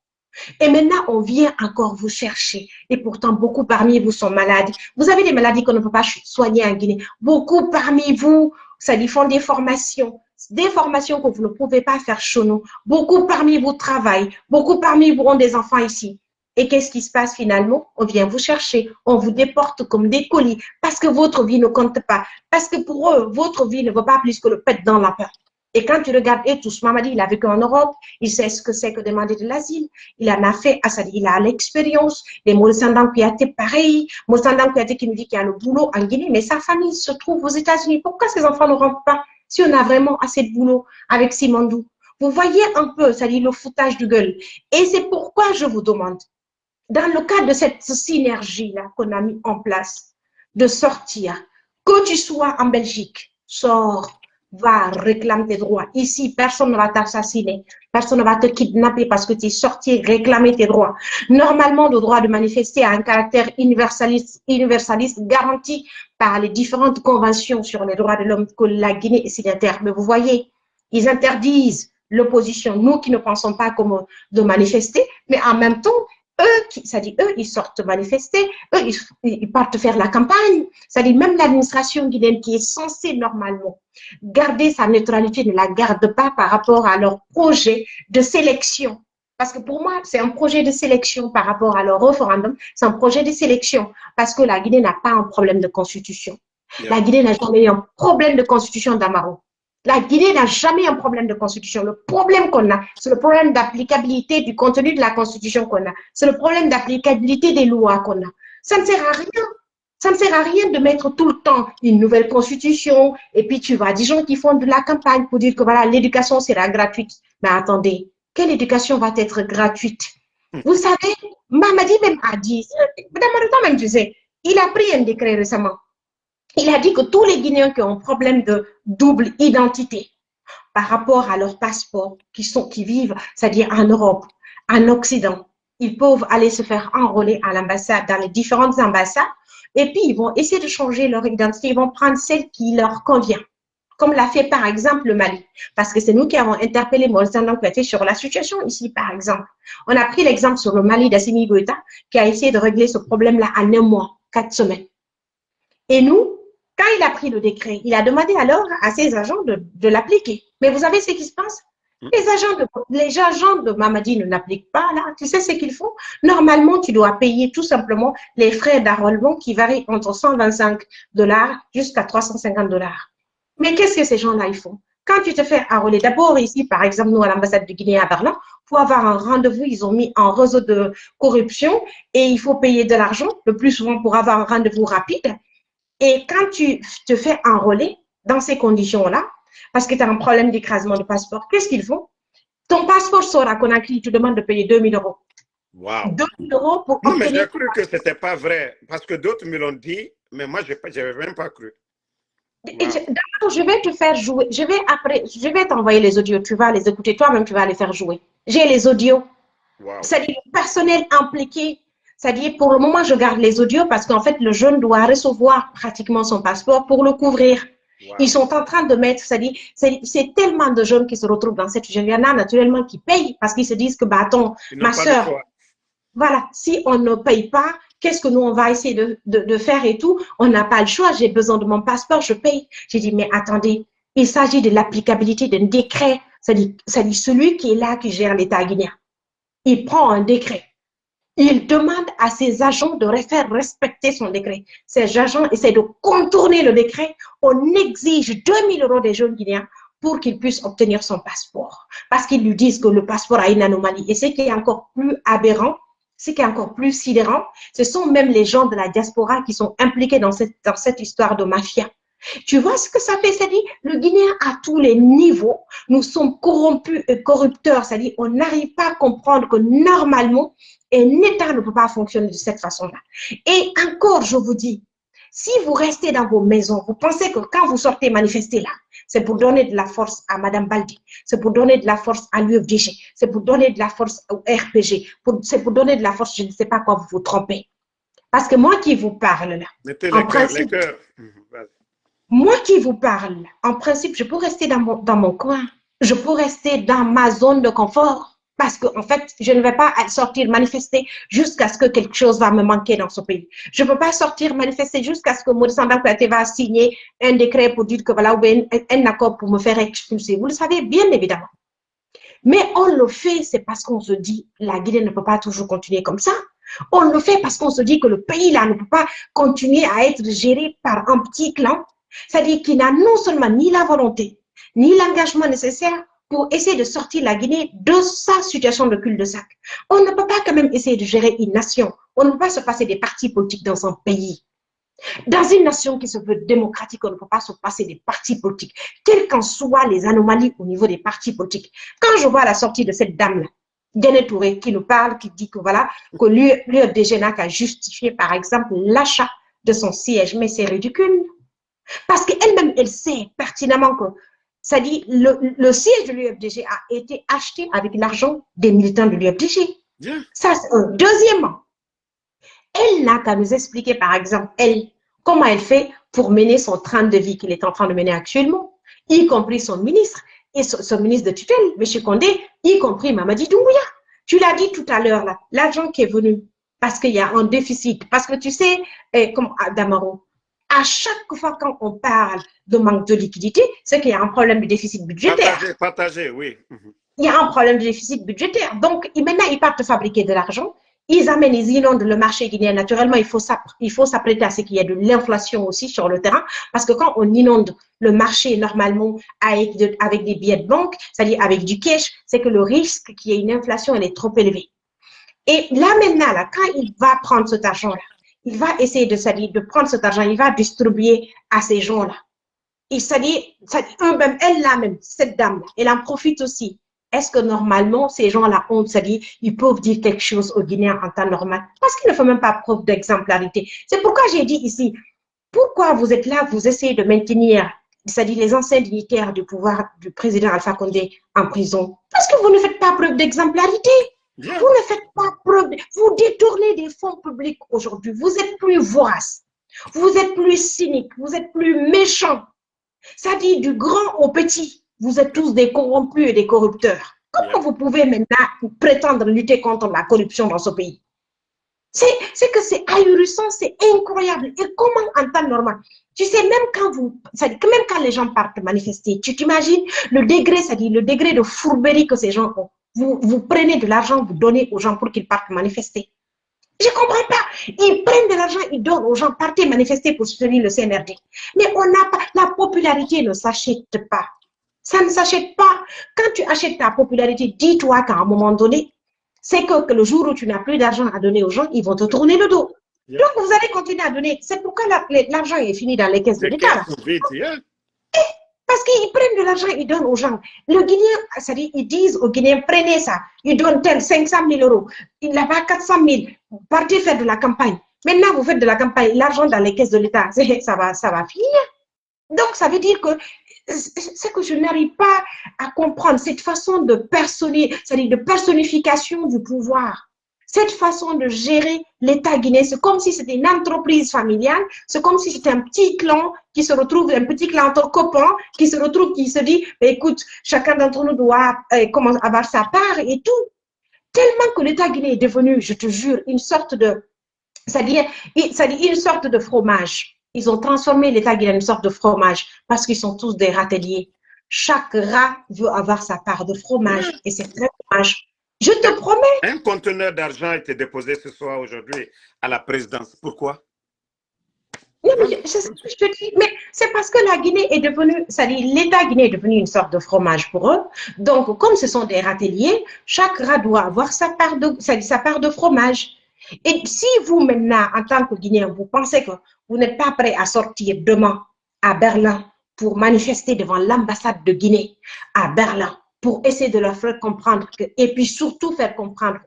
Et maintenant, on vient encore vous chercher. Et pourtant, beaucoup parmi vous sont malades. Vous avez des maladies qu'on ne peut pas soigner en Guinée. Beaucoup parmi vous, ça dit, font des formations que vous ne pouvez pas faire chez nous. Beaucoup parmi vous travaillent. Beaucoup parmi vous ont des enfants ici. Et qu'est-ce qui se passe finalement? On vient vous chercher, on vous déporte comme des colis parce que votre vie ne compte pas. Parce que pour eux, votre vie ne vaut pas plus que le pet dans la peur. Et quand tu regardes Etous Mamadi, il a vécu en Europe, il sait ce que c'est que demander de l'asile, il en a fait, il a l'expérience, les Moulsandan Kouyaté pareil, Moulsandan Kouyaté qui nous dit qu'il y a le boulot en Guinée, mais sa famille se trouve aux États-Unis. Pourquoi ces enfants ne rentrent pas si on a vraiment assez de boulot avec Simandou? Vous voyez un peu, c'est-à-dire le foutage de gueule. Et c'est pourquoi je vous demande, dans le cadre de cette synergie-là qu'on a mis en place, de sortir, que tu sois en Belgique, sors, va, réclame tes droits. Ici, personne ne va t'assassiner, personne ne va te kidnapper parce que tu es sorti réclamer tes droits. Normalement, le droit de manifester a un caractère universaliste garanti par les différentes conventions sur les droits de l'homme que la Guinée est signataire. Mais vous voyez, ils interdisent l'opposition, nous qui ne pensons pas comme de manifester, mais en même temps, eux, ils sortent manifester, eux, ils partent faire la campagne. C'est-à-dire, même l'administration guinéenne qui est censée normalement garder sa neutralité ne la garde pas par rapport à leur projet de sélection. Parce que pour moi, c'est un projet de sélection par rapport à leur référendum, c'est un projet de sélection parce que la Guinée n'a pas un problème de constitution. La Guinée n'a jamais eu un problème de constitution d'Amaro. La Guinée n'a jamais un problème de constitution. Le problème qu'on a, c'est le problème d'applicabilité du contenu de la constitution qu'on a. C'est le problème d'applicabilité des lois qu'on a. Ça ne sert à rien. Ça ne sert à rien de mettre tout le temps une nouvelle constitution et puis tu vois des gens qui font de la campagne pour dire que voilà, l'éducation sera gratuite. Mais attendez, quelle éducation va être gratuite? Vous savez, Mamadi même a dit, Madame Mariton même, tu sais, il a pris un décret récemment. Il a dit que tous les Guinéens qui ont un problème de double identité par rapport à leur passeport, qui vivent, c'est-à-dire en Europe, en Occident, ils peuvent aller se faire enrôler à l'ambassade, dans les différentes ambassades, et puis ils vont essayer de changer leur identité, ils vont prendre celle qui leur convient, comme l'a fait par exemple le Mali, parce que c'est nous qui avons interpellé Maurice Kouyaté sur la situation ici, par exemple. On a pris l'exemple sur le Mali d'Assimi Goïta, qui a essayé de régler ce problème-là en 1 mois, 4 semaines. Et nous, quand il a pris le décret, il a demandé alors à ses agents de l'appliquer. Mais vous savez ce qui se passe? Les agents de Mamadi ne l'appliquent pas là. Tu sais ce qu'ils font? Normalement, tu dois payer tout simplement les frais d'enrôlement qui varient entre 125 $ jusqu'à 350 $. Mais qu'est-ce que ces gens-là ils font? Quand tu te fais enrôler, d'abord ici, par exemple, nous à l'ambassade de Guinée à Berlin, pour avoir un rendez-vous, ils ont mis un réseau de corruption et il faut payer de l'argent, le plus souvent pour avoir un rendez-vous rapide. Et quand tu te fais enrôler dans ces conditions-là, parce que tu as un problème d'écrasement de passeport, qu'est-ce qu'ils font? Ton passeport sort à Conakry, ils te demandent de payer 2000 €. Wow. 2000 € pour Non, mais obtenir... j'ai cru que ce n'était pas vrai, parce que d'autres me l'ont dit, mais moi, je n'avais même pas cru. Wow. D'accord, je vais te faire jouer. Je vais t'envoyer les audios. Tu vas les écouter. Toi-même, tu vas les faire jouer. J'ai les audios. Wow. C'est-à-dire le personnel impliqué. C'est-à-dire, pour le moment, je garde les audios parce qu'en fait, le jeune doit recevoir pratiquement son passeport pour le couvrir. Wow. Ils sont en train de mettre, c'est-à-dire, c'est tellement de jeunes qui se retrouvent dans cette situation. Il y en a naturellement qui payent parce qu'ils se disent que, bah, attends, ma soeur, voilà, si on ne paye pas, qu'est-ce que nous, on va essayer de faire et tout? On n'a pas le choix, j'ai besoin de mon passeport, je paye. J'ai dit, mais attendez, il s'agit de l'applicabilité d'un décret. C'est-à-dire celui qui est là, qui gère l'État guinéen. Il prend un décret. Il demande à ses agents de faire respecter son décret. Ces agents essaient de contourner le décret. On exige 2000 € des jeunes guinéens pour qu'ils puissent obtenir son passeport. Parce qu'ils lui disent que le passeport a une anomalie. Et ce qui est encore plus aberrant, ce qui est encore plus sidérant, ce sont même les gens de la diaspora qui sont impliqués dans cette histoire de mafia. Tu vois ce que ça fait? C'est-à-dire, le Guinéen à tous les niveaux, nous sommes corrompus et corrupteurs. C'est-à-dire, on n'arrive pas à comprendre que normalement, un État ne peut pas fonctionner de cette façon-là. Et encore, je vous dis, si vous restez dans vos maisons, vous pensez que quand vous sortez manifester là, c'est pour donner de la force à Madame Baldi, c'est pour donner de la force à l'UFDG, c'est pour donner de la force au RPG, c'est pour donner de la force, je ne sais pas quoi, vous vous trompez. Parce que moi qui vous parle là, mettez en principe, moi qui vous parle, en principe, je peux rester dans mon coin, je peux rester dans ma zone de confort. Parce qu'en fait, je ne vais pas sortir manifester jusqu'à ce que quelque chose va me manquer dans ce pays. Je ne peux pas sortir manifester jusqu'à ce que Maurice Kouyaté va signer un décret pour dire que voilà, ou un accord pour me faire expulser. Vous le savez, bien évidemment. Mais on le fait, c'est parce qu'on se dit, la Guinée ne peut pas toujours continuer comme ça. On le fait parce qu'on se dit que le pays là ne peut pas continuer à être géré par un petit clan. C'est-à-dire qu'il n'a non seulement ni la volonté, ni l'engagement nécessaire pour essayer de sortir la Guinée de sa situation de cul-de-sac. On ne peut pas quand même essayer de gérer une nation. On ne peut pas se passer des partis politiques dans un pays. Dans une nation qui se veut démocratique, on ne peut pas se passer des partis politiques, quelles qu'en soient les anomalies au niveau des partis politiques. Quand je vois la sortie de cette dame-là, Diané Touré, qui nous parle, qui dit que voilà, que l'UFDG n'a qu'à justifier, par exemple, l'achat de son siège, mais c'est ridicule. Parce qu'elle-même, elle sait pertinemment que ça dit, le siège de l'UFDG a été acheté avec l'argent des militants de l'UFDG. Yeah. Ça, deuxièmement, elle n'a qu'à nous expliquer, par exemple, elle, comment elle fait pour mener son train de vie qu'il est en train de mener actuellement, y compris son ministre et son ministre de tutelle, M. Condé, y compris Mamadi Doumbouya. Tu l'as dit tout à l'heure, là, l'argent qui est venu parce qu'il y a un déficit, parce que tu sais, comme Damaro, à chaque fois quand on parle de manque de liquidité, c'est qu'il y a un problème de déficit budgétaire. Partagé, oui. Il y a un problème de déficit budgétaire. Donc, maintenant, ils partent fabriquer de l'argent. Ils amènent, ils inondent le marché guinéen. Naturellement, il faut s'apprêter à ce qu'il y ait de l'inflation aussi sur le terrain. Parce que quand on inonde le marché normalement avec des billets de banque, c'est-à-dire avec du cash, c'est que le risque qu'il y ait une inflation, elle est trop élevée. Et là, maintenant, là, quand il va prendre cet argent-là, il va essayer de prendre cet argent, il va distribuer à ces gens-là. Et c'est-à-dire elle-là même, cette dame-là, elle en profite aussi est-ce que normalement, ces gens-là ont, c'est-à-dire, ils peuvent dire quelque chose aux Guinéens en temps normal? Parce qu'ils ne font même pas preuve d'exemplarité. C'est pourquoi j'ai dit ici, pourquoi vous êtes là, vous essayez de maintenir, c'est-à-dire les anciens dignitaires du pouvoir du président Alpha Condé en prison? Parce que vous ne faites pas preuve d'exemplarité. Bien. Vous ne faites pas preuve, vous détournez des fonds publics aujourd'hui. Vous êtes plus vorace, vous êtes plus cynique, vous êtes plus méchant. C'est-à-dire du grand au petit, vous êtes tous des corrompus et des corrupteurs. Comment vous pouvez maintenant prétendre lutter contre la corruption dans ce pays? C'est que c'est ahurissant, c'est incroyable. Et comment en temps normal? Tu sais, même quand les gens partent manifester, tu t'imagines le degré, c'est-à-dire le degré de fourberie que ces gens ont. Vous prenez de l'argent, vous donnez aux gens pour qu'ils partent manifester. Je ne comprends pas. Ils prennent de l'argent, ils donnent aux gens, partez manifester pour soutenir le CNRD. Mais on n'a pas, la popularité ne s'achète pas. Ça ne s'achète pas. Quand tu achètes ta popularité, dis-toi qu'à un moment donné, c'est que le jour où tu n'as plus d'argent à donner aux gens, ils vont te tourner le dos. Donc, vous allez continuer à donner. C'est pourquoi l'argent est fini dans les caisses de l'État. Parce qu'ils prennent de l'argent, ils donnent aux gens. Le Guinéen, c'est-à-dire, ils disent aux Guinéens, prenez ça. Ils donnent 500 000 euros. Il n'a pas 400 000. Partez faire de la campagne. Maintenant, vous faites de la campagne. L'argent dans les caisses de l'État, ça va finir. Donc, ça veut dire que c'est que je n'arrive pas à comprendre cette façon de c'est-à-dire de personnification du pouvoir. Cette façon de gérer l'État guinéen, c'est comme si c'était une entreprise familiale, c'est comme si c'était un petit clan qui se retrouve, un petit clan entre copains, qui se retrouve, qui se dit, écoute, chacun d'entre nous doit avoir sa part et tout. Tellement que l'État guinéen est devenu, je te jure, une sorte de, c'est-à-dire une sorte de fromage. Ils ont transformé l'État guinéen en une sorte de fromage parce qu'ils sont tous des râteliers. Chaque rat veut avoir sa part de fromage et c'est très dommage. Je te promets. Un conteneur d'argent a été déposé ce soir aujourd'hui à la présidence. Pourquoi? Non, mais c'est ce que je te dis. Mais c'est parce que la Guinée est devenue, c'est-à-dire l'État guinéen est devenu une sorte de fromage pour eux. Donc, comme ce sont des râteliers, chaque rat doit avoir sa part de fromage. Et si vous, maintenant, en tant que Guinéen, vous pensez que vous n'êtes pas prêt à sortir demain à Berlin pour manifester devant l'ambassade de Guinée à Berlin, pour essayer de leur faire comprendre, et puis surtout faire comprendre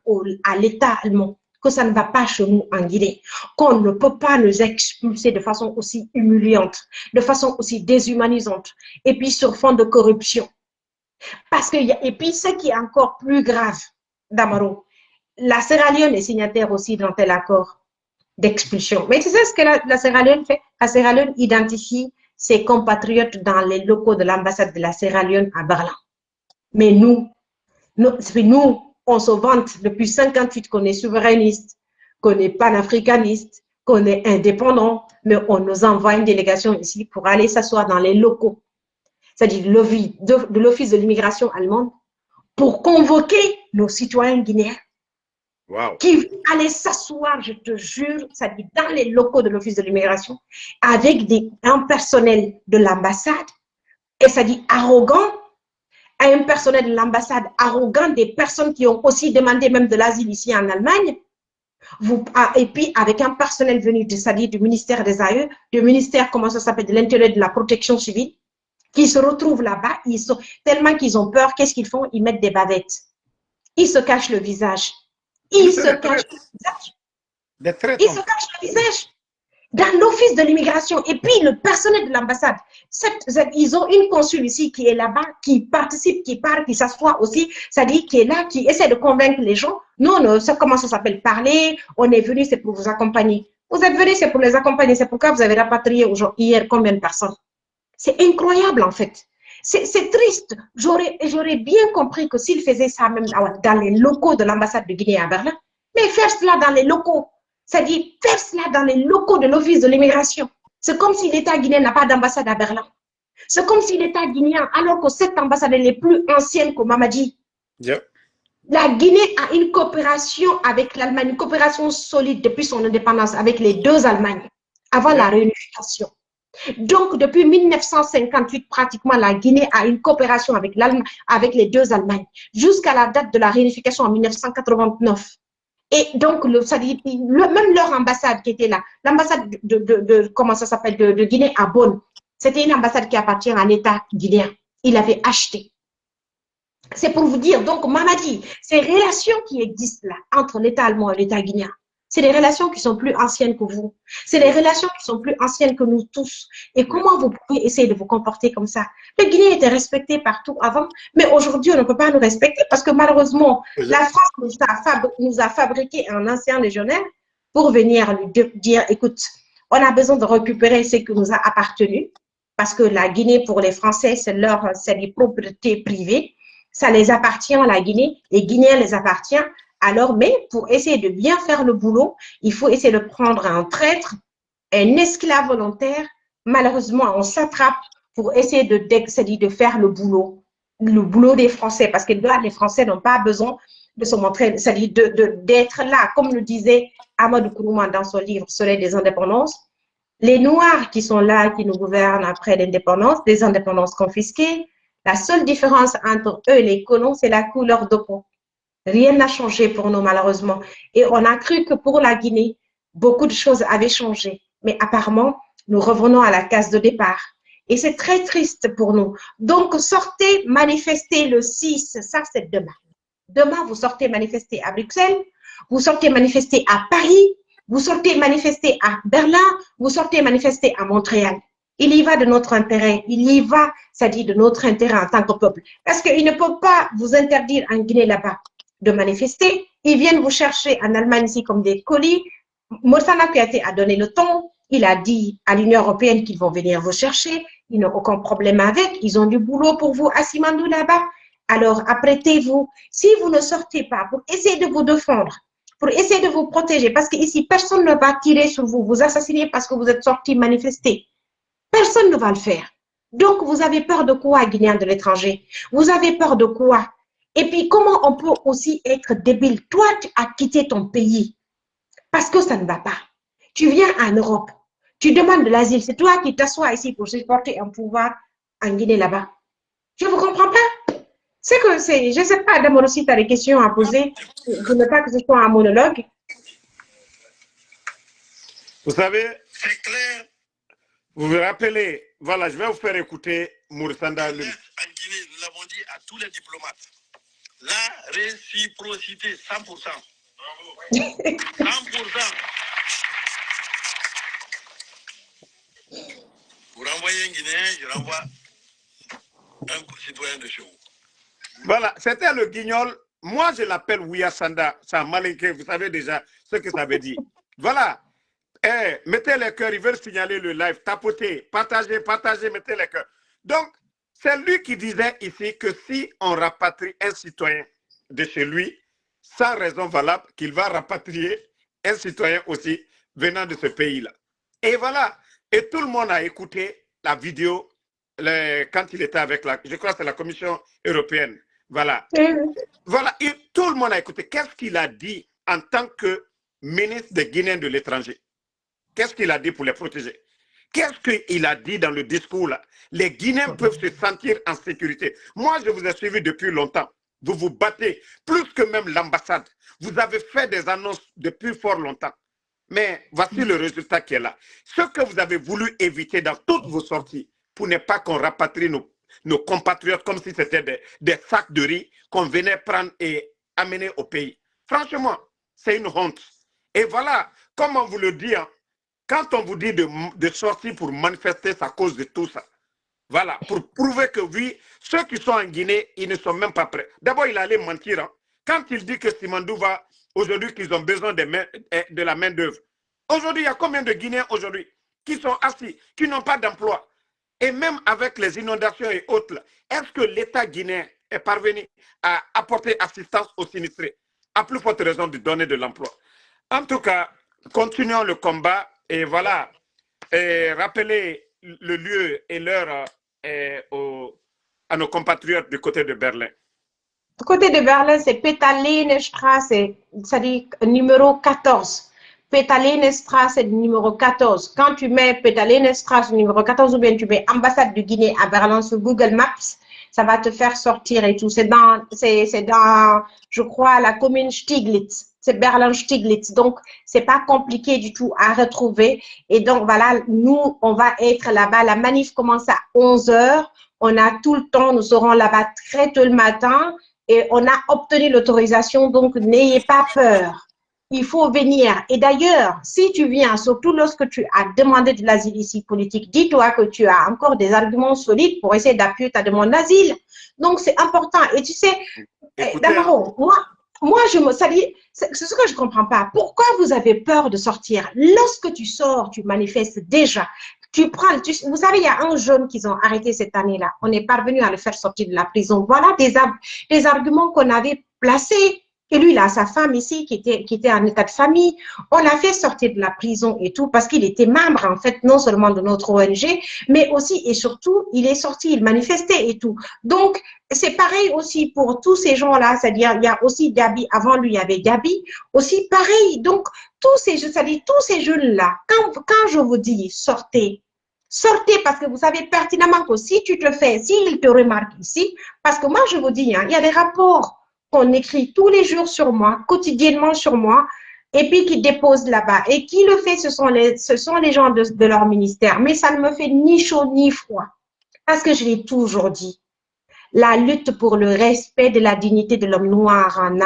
à l'État allemand que ça ne va pas chez nous en Guinée, qu'on ne peut pas nous expulser de façon aussi humiliante, de façon aussi déshumanisante, et puis sur fond de corruption. Parce que, et puis ce qui est encore plus grave, Damaro, la Sierra Leone est signataire aussi d'un tel accord d'expulsion. Mais tu sais ce que la Sierra Leone fait? La Sierra Leone identifie ses compatriotes dans les locaux de l'ambassade de la Sierra Leone à Berlin. Mais nous, on se vante depuis 58 qu'on est souverainiste, qu'on est panafricaniste, qu'on est indépendant, mais on nous envoie une délégation ici pour aller s'asseoir dans les locaux, c'est-à-dire de l'Office de l'immigration allemande, pour convoquer nos citoyens guinéens. Wow. Qui allaient s'asseoir, je te jure, c'est-à-dire dans les locaux de l'Office de l'immigration, avec un personnel de l'ambassade, et c'est-à-dire arrogant, un personnel de l'ambassade arrogant, des personnes qui ont aussi demandé même de l'asile ici en Allemagne, et puis avec un personnel venu c'est-à-dire du ministère des AE, du ministère, comment ça s'appelle, de l'Intérieur de la protection civile, qui se retrouvent là-bas, tellement qu'ils ont peur, qu'est-ce qu'ils font? Ils mettent des bavettes. Ils se cachent le visage. Ils se cachent le visage. Ils se cachent le visage. Dans l'Office de l'immigration. Et puis, le personnel de l'ambassade, ils ont une consul ici qui est là-bas, qui participe, qui parle, qui s'assoit aussi, c'est-à-dire qui est là, qui essaie de convaincre les gens. Non, ça, comment ça s'appelle? Parler, on est venu, c'est pour vous accompagner. Vous êtes venus, c'est pour les accompagner. C'est pourquoi vous avez rapatrié hier combien de personnes? C'est incroyable, en fait. C'est triste. J'aurais bien compris que s'ils faisaient ça même dans les locaux de l'ambassade de Guinée à Berlin, mais faire cela dans les locaux, c'est-à-dire faire cela dans les locaux de l'Office de l'immigration. C'est comme si l'État guinéen n'a pas d'ambassade à Berlin. C'est comme si l'État guinéen, alors que cette ambassade est plus ancienne que Mamadi. Yep. La Guinée a une coopération avec l'Allemagne, une coopération solide depuis son indépendance avec les deux Allemagnes, avant la réunification. Donc, depuis 1958, pratiquement, la Guinée a une coopération avec les deux Allemagnes, jusqu'à la date de la réunification en 1989. Et donc, même leur ambassade qui était là, l'ambassade comment ça s'appelle, de Guinée à Bonn, c'était une ambassade qui appartient à l'État guinéen. Il avait acheté. C'est pour vous dire, donc, Mamadi, ces relations qui existent là, entre l'État allemand et l'État guinéen, c'est des relations qui sont plus anciennes que vous. C'est des relations qui sont plus anciennes que nous tous. Et comment vous pouvez essayer de vous comporter comme ça? Le Guinée était respecté partout avant, mais aujourd'hui, on ne peut pas nous respecter parce que malheureusement, la France nous a fabriqué un ancien légionnaire pour venir lui dire, écoute, on a besoin de récupérer ce qui nous a appartenu parce que la Guinée, pour les Français, c'est des propriétés privées. Ça les appartient à la Guinée, les Guinéens les appartient. Alors, mais pour essayer de bien faire le boulot, il faut essayer de prendre un traître, un esclave volontaire. Malheureusement, on s'attrape pour essayer de faire le boulot des Français, parce que là, les Français n'ont pas besoin de se montrer, c'est-à-dire d'être là, comme le disait Amadou Kourouma dans son livre Soleil des indépendances. Les Noirs qui sont là, qui nous gouvernent après l'indépendance, des indépendances confisquées, la seule différence entre eux et les colons, c'est la couleur de peau. Rien n'a changé pour nous, malheureusement. Et on a cru que pour la Guinée, beaucoup de choses avaient changé. Mais apparemment, nous revenons à la case de départ. Et c'est très triste pour nous. Donc, sortez manifester le 6, ça c'est demain. Demain, vous sortez manifester à Bruxelles, vous sortez manifester à Paris, vous sortez manifester à Berlin, vous sortez manifester à Montréal. Il y va de notre intérêt, il y va, c'est-à-dire de notre intérêt en tant que peuple. Parce qu'il ne peut pas vous interdire en Guinée là-bas de manifester. Ils viennent vous chercher en Allemagne ici comme des colis. Morsana Kouyaté a donné le ton. Il a dit à l'Union européenne qu'ils vont venir vous chercher. Ils n'ont aucun problème avec. Ils ont du boulot pour vous à Simandou là-bas. Alors, apprêtez-vous. Si vous ne sortez pas pour essayer de vous défendre, pour essayer de vous protéger, parce qu'ici, personne ne va tirer sur vous, vous assassiner parce que vous êtes sortis manifester. Personne ne va le faire. Donc, vous avez peur de quoi, Guinéens de l'étranger? Vous avez peur de quoi? Et puis, comment on peut aussi être débile? Toi, tu as quitté ton pays parce que ça ne va pas. Tu viens en Europe, tu demandes de l'asile. C'est toi qui t'assois ici pour supporter un pouvoir en Guinée là-bas. Je ne vous comprends pas. C'est que c'est, je ne sais pas, d'abord aussi, tu as des questions à poser. Je ne veux pas que ce soit un monologue. Vous savez, C'est clair. vous vous rappelez, voilà, je vais vous faire écouter Moursanda. En Guinée, nous l'avons dit à tous les diplomates. La réciprocité, 100%. Bravo. 100%. Vous renvoyez un Guinéen, je renvoie un citoyen de chez vous. Voilà, c'était le guignol. Moi, je l'appelle Ouya Sanda. Ça malinqué, vous savez déjà ce que ça veut dire. Voilà. Mettez les cœurs, ils veulent signaler le live. Tapotez, partagez, partagez, mettez les cœurs. Donc, c'est lui qui disait ici que si on rapatrie un citoyen de chez lui, sans raison valable, qu'il va rapatrier un citoyen aussi venant de ce pays-là. Et voilà. Et tout le monde a écouté la vidéo quand il était avec je crois que c'est la Commission européenne. Voilà. Voilà. Et tout le monde a écouté. Qu'est-ce qu'il a dit en tant que ministre des Guinéens de l'étranger? Qu'est-ce qu'il a dit pour les protéger? Qu'est-ce qu'il a dit dans le discours là? Les Guinéens peuvent se sentir en sécurité. Moi, je vous ai suivi depuis longtemps. Vous vous battez, plus que même l'ambassade. Vous avez fait des annonces depuis fort longtemps. Mais voici le résultat qui est là. Ce que vous avez voulu éviter dans toutes vos sorties, pour ne pas qu'on rapatrie nos compatriotes comme si c'était des sacs de riz qu'on venait prendre et amener au pays. Franchement, c'est une honte. Et voilà, comme on vous le dit, hein, quand on vous dit de sortir pour manifester, c'est à cause de tout ça. Voilà, pour prouver que oui, ceux qui sont en Guinée, ils ne sont même pas prêts. D'abord, il allait mentir. Hein. Quand il dit que Simandou va, aujourd'hui, qu'ils ont besoin de la main-d'œuvre. Aujourd'hui, il y a combien de Guinéens aujourd'hui qui sont assis, qui n'ont pas d'emploi? Et même avec les inondations et autres, est-ce que l'État guinéen est parvenu à apporter assistance aux sinistrés? À plus forte raison de donner de l'emploi. En tout cas, continuons le combat et voilà, rappelez le lieu et l'heure à nos compatriotes du côté de Berlin. Du côté de Berlin, c'est Petalinenstraße, c'est-à-dire numéro 14. Petalinenstraße, numéro 14. Quand tu mets Petalinenstraße, numéro 14, ou bien tu mets ambassade de Guinée à Berlin sur Google Maps, ça va te faire sortir et tout. C'est dans, je crois, la commune Stieglitz. c'est Berlin-Stiglitz. Donc, c'est pas compliqué du tout à retrouver. Et donc, voilà, nous, on va être là-bas. La manif commence à 11 heures. On a tout le temps. Nous serons là-bas très tôt le matin. Et on a obtenu l'autorisation. Donc, n'ayez pas peur. Il faut venir. Et d'ailleurs, si tu viens, surtout lorsque tu as demandé de l'asile ici politique, dis-toi que tu as encore des arguments solides pour essayer d'appuyer ta demande d'asile. Donc, c'est important. Et tu sais, Damaro, moi, c'est ce que je ne comprends pas. Pourquoi vous avez peur de sortir? Lorsque tu sors, tu manifestes déjà. Vous savez, il y a un jeune qu'ils ont arrêté cette année-là. On est parvenu à le faire sortir de la prison. Voilà des arguments qu'on avait placés. Et lui, il a sa femme ici qui était en état de famille. On l'a fait sortir de la prison et tout parce qu'il était membre, en fait, non seulement de notre ONG, mais aussi et surtout, il est sorti, il manifestait et tout. Donc, c'est pareil aussi pour tous ces gens-là. C'est-à-dire, il y a aussi Gabi. Avant lui, il y avait Gabi. Aussi pareil. Donc, c'est-à-dire, tous ces jeunes-là, quand je vous dis sortez, sortez parce que vous savez pertinemment que si tu te fais, s'ils te remarquent ici, parce que moi, je vous dis, hein, il y a des rapports qu'on écrit tous les jours sur moi, quotidiennement sur moi, et puis qui déposent là-bas. Et qui le fait, ce sont les gens de leur ministère. Mais ça ne me fait ni chaud ni froid. Parce que je l'ai toujours dit. La lutte pour le respect de la dignité de l'homme noir en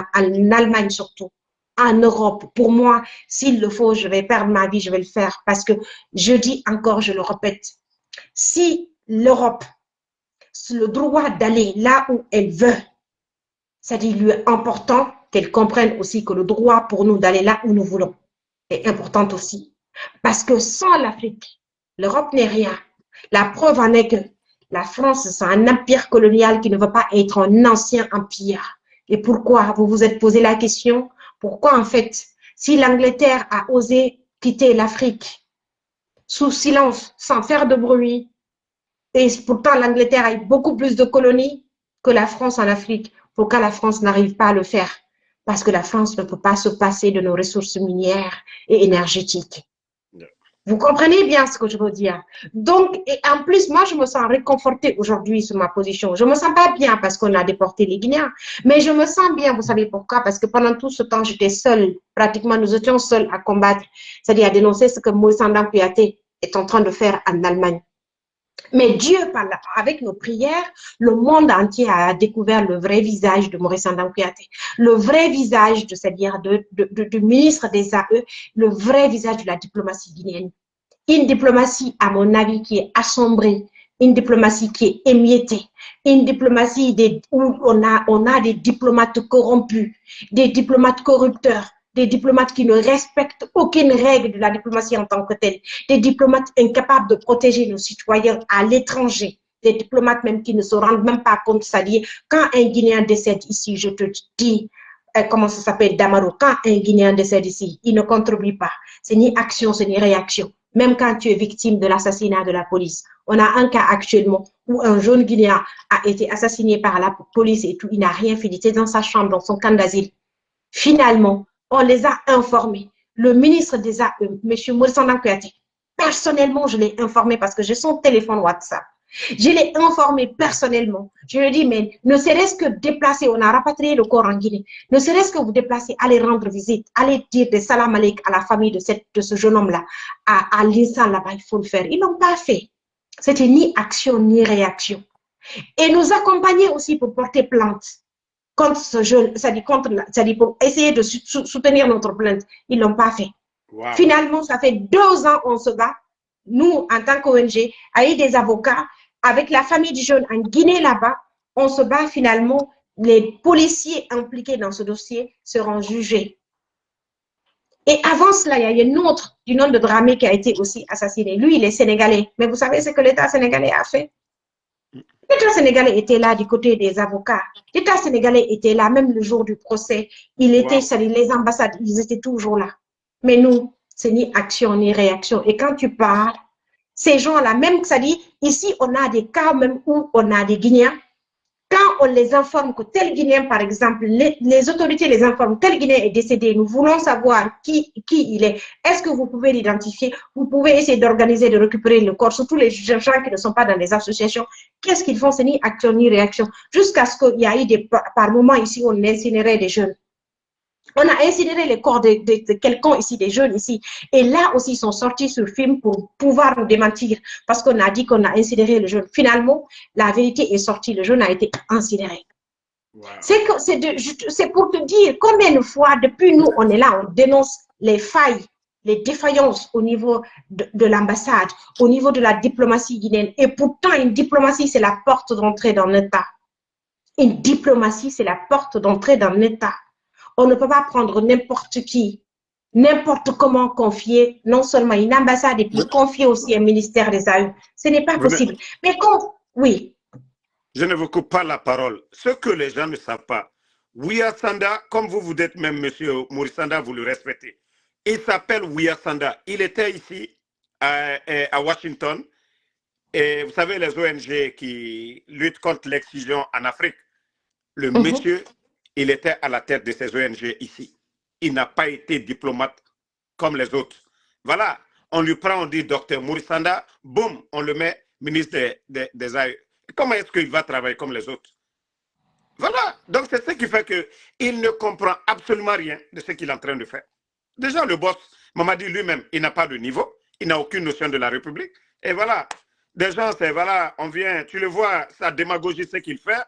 Allemagne surtout, en Europe, pour moi, s'il le faut, je vais perdre ma vie, je vais le faire. Parce que je dis encore, je le répète, si l'Europe, le droit d'aller là où elle veut, c'est-à-dire, il lui est important qu'elle comprenne aussi que le droit pour nous d'aller là où nous voulons est important aussi. Parce que sans l'Afrique, l'Europe n'est rien. La preuve en est que la France, c'est un empire colonial qui ne veut pas être un ancien empire. Et pourquoi? Vous vous êtes posé la question, pourquoi en fait, si l'Angleterre a osé quitter l'Afrique sous silence, sans faire de bruit, et pourtant l'Angleterre a eu beaucoup plus de colonies que la France en Afrique, pourquoi la France n'arrive pas à le faire? Parce que la France ne peut pas se passer de nos ressources minières et énergétiques. Vous comprenez bien ce que je veux dire? Donc, et en plus, moi, je me sens réconfortée aujourd'hui sur ma position. Je me sens pas bien parce qu'on a déporté les Guinéens, mais je me sens bien, vous savez pourquoi? Parce que pendant tout ce temps, j'étais seule. Pratiquement, nous étions seuls à combattre, c'est-à-dire à dénoncer ce que Moïse Sandan Kouyaté est en train de faire en Allemagne. Mais Dieu, avec nos prières, le monde entier a découvert le vrai visage de Maurice Sandan Kouyaté, le vrai visage, c'est-à-dire du ministre des AE, le vrai visage de la diplomatie guinéenne. Une diplomatie, à mon avis, qui est assombrie, une diplomatie qui est émiettée, une diplomatie où on a des diplomates corrompus, des diplomates corrupteurs, des diplomates qui ne respectent aucune règle de la diplomatie en tant que telle, des diplomates incapables de protéger nos citoyens à l'étranger, des diplomates même qui ne se rendent même pas compte, c'est-à-dire quand un Guinéen décède ici, je te dis, comment ça s'appelle, Damaro, quand un Guinéen décède ici, il ne contribue pas, c'est ni action, c'est ni réaction. Même quand tu es victime de l'assassinat de la police. On a un cas actuellement où un jeune Guinéen a été assassiné par la police et tout, il n'a rien fait, il était dans sa chambre, dans son camp d'asile. Finalement, on les a informés. Le ministre des AE, M. Maurice Sandan Kouyaté, personnellement, je l'ai informé parce que j'ai son téléphone WhatsApp. Je l'ai informé personnellement. Je lui ai dit, mais ne serait-ce que déplacer, on a rapatrié le corps en Guinée, ne serait-ce que vous déplacer, aller rendre visite, aller dire des salam alek à la famille de ce jeune homme-là, à l'INSA là-bas, il faut le faire. Ils ne l'ont pas fait. C'était ni action ni réaction. Et nous accompagner aussi pour porter plainte contre ce jeune, c'est-à-dire pour essayer de soutenir notre plainte. Ils ne l'ont pas fait. Wow. Finalement, ça fait 2 ans on se bat. Nous, en tant qu'ONG, avec des avocats, avec la famille du jeune en Guinée là-bas, on se bat finalement. Les policiers impliqués dans ce dossier seront jugés. Et avant cela, il y a une autre du nom de Dramé qui a été aussi assassiné. Lui, il est sénégalais. Mais vous savez ce que l'État sénégalais a fait? L'État sénégalais était là du côté des avocats. L'État sénégalais était là même le jour du procès. Il était, les ambassades, ils étaient toujours là. Mais nous, c'est ni action ni réaction. Et quand tu parles, ces gens-là, même ça dit, ici, on a des cas même où on a des Guinéens. Quand on les informe que tel Guinéen, par exemple, les autorités les informent, tel Guinéen est décédé, nous voulons savoir qui il est. Est-ce que vous pouvez l'identifier? Vous pouvez essayer d'organiser, de récupérer le corps, surtout les gens qui ne sont pas dans les associations. Qu'est-ce qu'ils font? C'est ni action ni réaction. Jusqu'à ce qu'il y ait par moment ici, on incinérait des jeunes. On a incinéré les corps de quelqu'un ici, des jeunes ici. Et là aussi, ils sont sortis sur film pour pouvoir nous démentir. Parce qu'on a dit qu'on a incinéré le jeune. Finalement, la vérité est sortie. Le jeune a été incinéré. Wow. C'est pour te dire combien de fois, depuis nous, on est là, on dénonce les failles, les défaillances au niveau de l'ambassade, au niveau de la diplomatie guinéenne. Et pourtant, une diplomatie, c'est la porte d'entrée dans l'État. Une diplomatie, c'est la porte d'entrée dans l'État. On ne peut pas prendre n'importe qui, n'importe comment confier, non seulement une ambassade, et puis confier aussi un ministère des AE. Ce n'est pas possible. Mais quand, oui. Je ne vous coupe pas la parole. Ce que les gens ne savent pas, Ouya Sanda, comme vous dites même, monsieur Maurice Sanda, vous le respectez. Il s'appelle Ouya Sanda. Il était ici, à Washington. Et vous savez, les ONG qui luttent contre l'excision en Afrique, le monsieur, il était à la tête de ces ONG ici. Il n'a pas été diplomate comme les autres. Voilà, on lui prend, on dit docteur Maurice Sanda, boum, on le met ministre des AE. Comment est-ce qu'il va travailler comme les autres? Voilà, donc c'est ce qui fait qu'il ne comprend absolument rien de ce qu'il est en train de faire. Déjà, le boss, Mamadi lui-même, il n'a pas de niveau, il n'a aucune notion de la République. Et voilà, des gens, c'est voilà, on vient, tu le vois, sa démagogie, ce qu'il fait.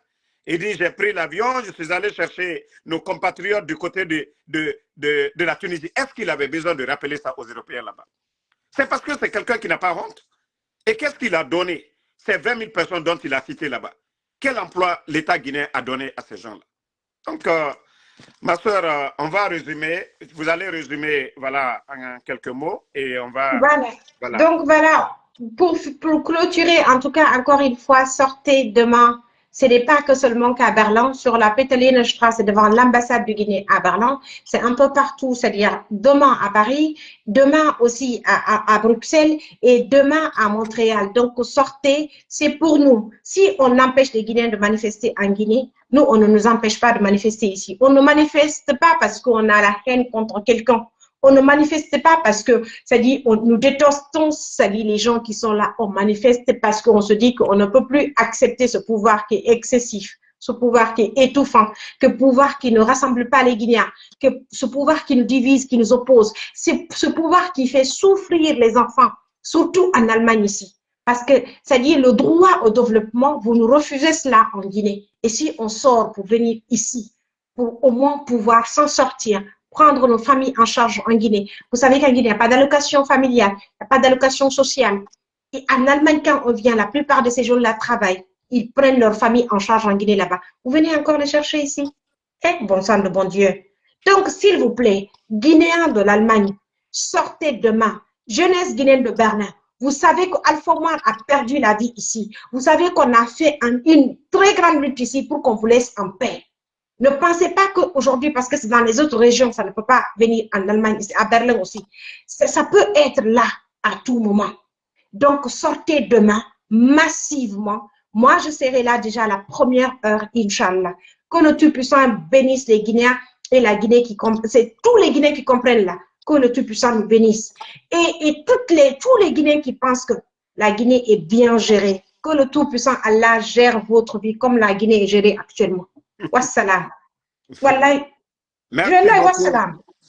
Il dit, j'ai pris l'avion, je suis allé chercher nos compatriotes du côté de la Tunisie. Est-ce qu'il avait besoin de rappeler ça aux Européens là-bas? C'est parce que c'est quelqu'un qui n'a pas honte. Et qu'est-ce qu'il a donné? Ces 20 000 personnes dont il a cité là-bas. Quel emploi l'État guinéen a donné à ces gens-là? Donc, ma soeur, on va résumer. Vous allez résumer, voilà, en quelques mots et on va... Voilà. Donc, voilà, pour clôturer, en tout cas, encore une fois, sortez demain. Ce n'est pas que seulement qu'à Berlin, sur la Petelinenstraße, devant l'ambassade du Guinée à Berlin, c'est un peu partout, c'est-à-dire demain à Paris, demain aussi à Bruxelles et demain à Montréal. Donc, sortez, c'est pour nous. Si on empêche les Guinéens de manifester en Guinée, nous, on ne nous empêche pas de manifester ici. On ne manifeste pas parce qu'on a la haine contre quelqu'un. On ne manifeste pas parce que, c'est-à-dire, nous détestons, c'est-à-dire les gens qui sont là. On manifeste parce qu'on se dit qu'on ne peut plus accepter ce pouvoir qui est excessif, ce pouvoir qui est étouffant, ce pouvoir qui ne rassemble pas les Guinéens, ce pouvoir qui nous divise, qui nous oppose, c'est ce pouvoir qui fait souffrir les enfants, surtout en Allemagne ici. Parce que, c'est-à-dire, le droit au développement, vous nous refusez cela en Guinée. Et si on sort pour venir ici, pour au moins pouvoir s'en sortir, prendre nos familles en charge en Guinée. Vous savez qu'en Guinée, il n'y a pas d'allocation familiale, il n'y a pas d'allocation sociale. Et en Allemagne, quand on vient, la plupart de ces gens-là travaillent. Ils prennent leur famille en charge en Guinée là-bas. Vous venez encore les chercher ici? Eh, bon sang de bon Dieu. Donc, s'il vous plaît, Guinéens de l'Allemagne, sortez demain. Jeunesse guinéenne de Berlin. Vous savez qu'Alpha Omar a perdu la vie ici. Vous savez qu'on a fait une très grande lutte ici pour qu'on vous laisse en paix. Ne pensez pas qu'aujourd'hui, parce que c'est dans les autres régions, ça ne peut pas venir en Allemagne, à Berlin aussi. Ça peut être là à tout moment. Donc, sortez demain massivement. Moi, je serai là déjà à la première heure, Inch'Allah. Que le Tout-Puissant bénisse les Guinéens et la Guinée qui comprennent. C'est tous les Guinéens qui comprennent là. Que le Tout-Puissant nous bénisse. Et tous les Guinéens qui pensent que la Guinée est bien gérée. Que le Tout-Puissant Allah gère votre vie comme la Guinée est gérée actuellement. Wassalam. Wallahi.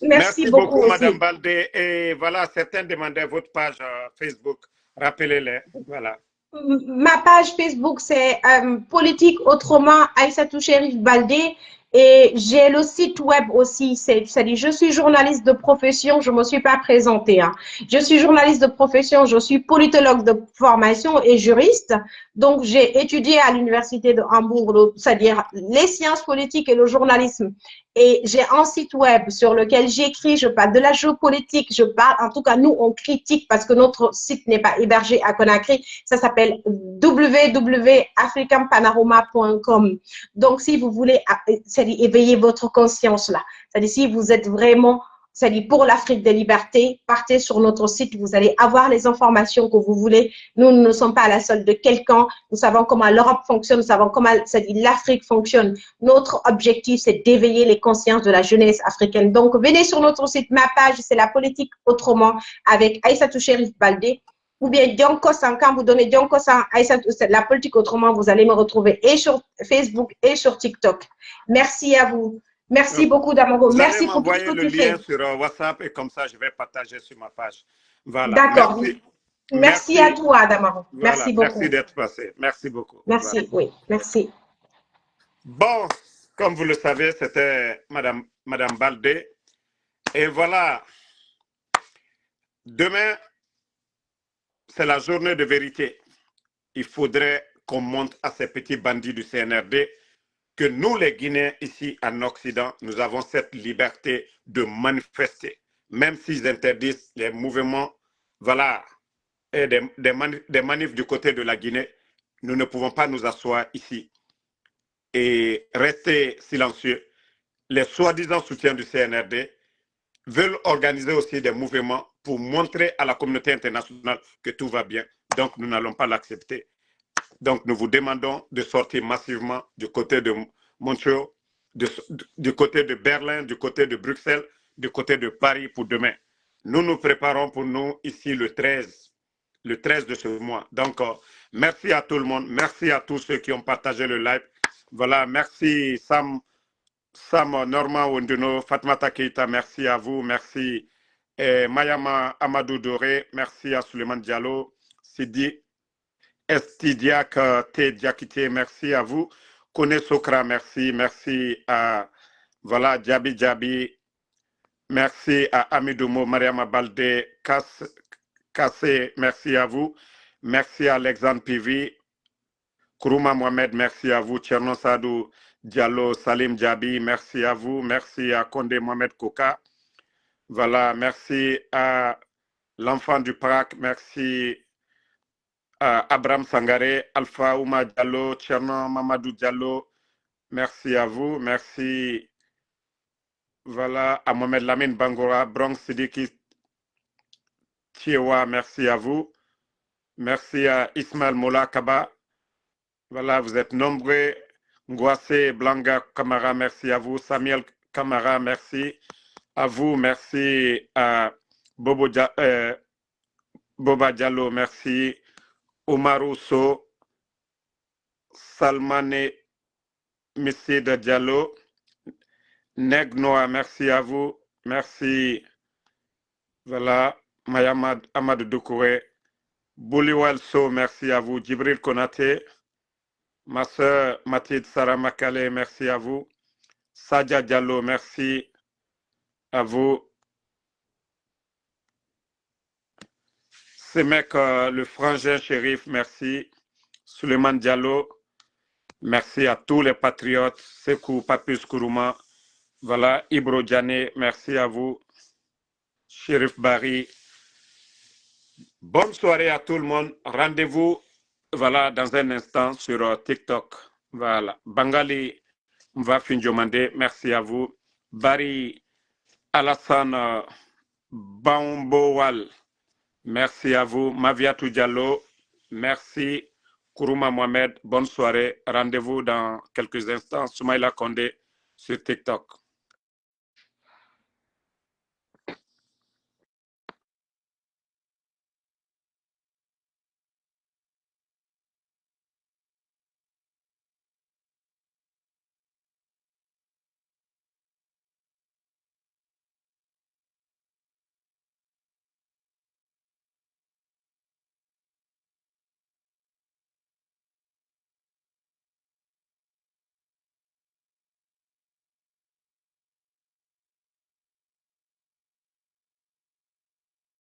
Merci beaucoup, Madame Baldé. Et voilà, certains demandaient votre page Facebook. Rappelez-les. Voilà. Ma page Facebook, c'est Politique Autrement, Aïssatou Chérif Baldé. Et j'ai le site web aussi, c'est-à-dire je suis journaliste de profession, je ne me suis pas présentée. Hein. Je suis journaliste de profession, je suis politologue de formation et juriste. Donc, j'ai étudié à l'université de Hambourg, c'est-à-dire les sciences politiques et le journalisme. Et j'ai un site web sur lequel j'écris, je parle de la géopolitique, je parle, en tout cas, nous, on critique parce que notre site n'est pas hébergé à Conakry. Ça s'appelle www.africanpanorama.com. Donc, si vous voulez, c'est-à-dire éveiller votre conscience là, c'est-à-dire si vous êtes vraiment, c'est-à-dire pour l'Afrique des libertés, partez sur notre site, vous allez avoir les informations que vous voulez. Nous ne sommes pas à la solde de quelqu'un, nous savons comment l'Europe fonctionne, nous savons comment l'Afrique fonctionne. Notre objectif, c'est d'éveiller les consciences de la jeunesse africaine. Donc, venez sur notre site, ma page, c'est la politique autrement avec Aïssatou Chérif Baldé. Ou bien Dionkosan, quand vous donnez Dionkosan, la politique autrement, vous allez me retrouver et sur Facebook et sur TikTok. Merci à vous. Merci beaucoup, Damaro. Vous allez Merci pour tout ce m'envoyer que le tu lien fais. sur WhatsApp et comme ça, je vais partager sur ma page. Voilà. D'accord. Merci. Merci à Merci. toi, Damaro. Voilà. Merci Merci beaucoup. d'être passé. Merci beaucoup. Voilà. Merci, oui, merci. Bon, comme vous le savez, c'était Madame Baldé. Et voilà. Demain, c'est la journée de vérité. Il faudrait qu'on montre à ces petits bandits du CNRD que nous, les Guinéens, ici en Occident, nous avons cette liberté de manifester. Même s'ils interdisent les mouvements, voilà, et des manifs du côté de la Guinée, nous ne pouvons pas nous asseoir ici et rester silencieux. Les soi-disant soutiens du CNRD veulent organiser aussi des mouvements pour montrer à la communauté internationale que tout va bien. Donc, nous n'allons pas l'accepter. Donc, nous vous demandons de sortir massivement du côté de Montréal, du côté de Berlin, du côté de Bruxelles, du côté de Paris pour demain. Nous nous préparons pour nous ici le 13 de ce mois. Donc, merci à tout le monde. Merci à tous ceux qui ont partagé le live. Voilà, merci Sam Norman Wonduno, Fatmata Keita, merci à vous. Merci Mayama Amadou Doré, merci à Suleiman Diallo, Sidi Estidiak T. Diakité, merci à vous. Kone Sokra, merci. Merci à voilà, Djabi Djabi. Merci à Amidomo, Mariama Baldé, Kassé, merci à vous. Merci à Alexandre Pivi. Kourouma Mohamed, merci à vous. Tcherno Sadou Diallo, Salim Djabi, merci à vous. Merci à Kondé Mohamed Koka. Voilà, merci à l'enfant du Prak, merci Abraham Sangaré, Alpha Ouma Diallo, Tcherno Mamadou Diallo, merci à vous, merci voilà, à Mohamed Lamine Bangora, Bronx Sidiki Tiewa, merci à vous, merci à Ismaël Mola Kaba, voilà, vous êtes nombreux, Ngwase Blanga Kamara, merci à vous, Samuel Kamara, merci à vous, merci à Boba Diallo, merci, Omarou So, Salmane Missida Diallo, Neg Noah, merci à vous. Merci. Voilà. Mayamad Amadou Doukouré. Bouliwal So, merci à vous. Djibril Konate. Ma soeur Mathilde Sarah Makale, merci à vous. Sadia Diallo, merci à vous. Semek, le frangin shérif, merci. Suleiman Diallo, merci à tous les patriotes. Sekou Papus Kourouma. Voilà. Ibro Diané, merci à vous. Shérif Barry. Bonne soirée à tout le monde. Rendez-vous voilà, dans un instant sur TikTok. Voilà. Bangali Mvafinjomande, merci à vous. Barry Alassane Bambowal, merci à vous. Maviatou Diallo, merci. Kourouma Mohamed, bonne soirée. Rendez-vous dans quelques instants. Soumaïla Kondé sur TikTok.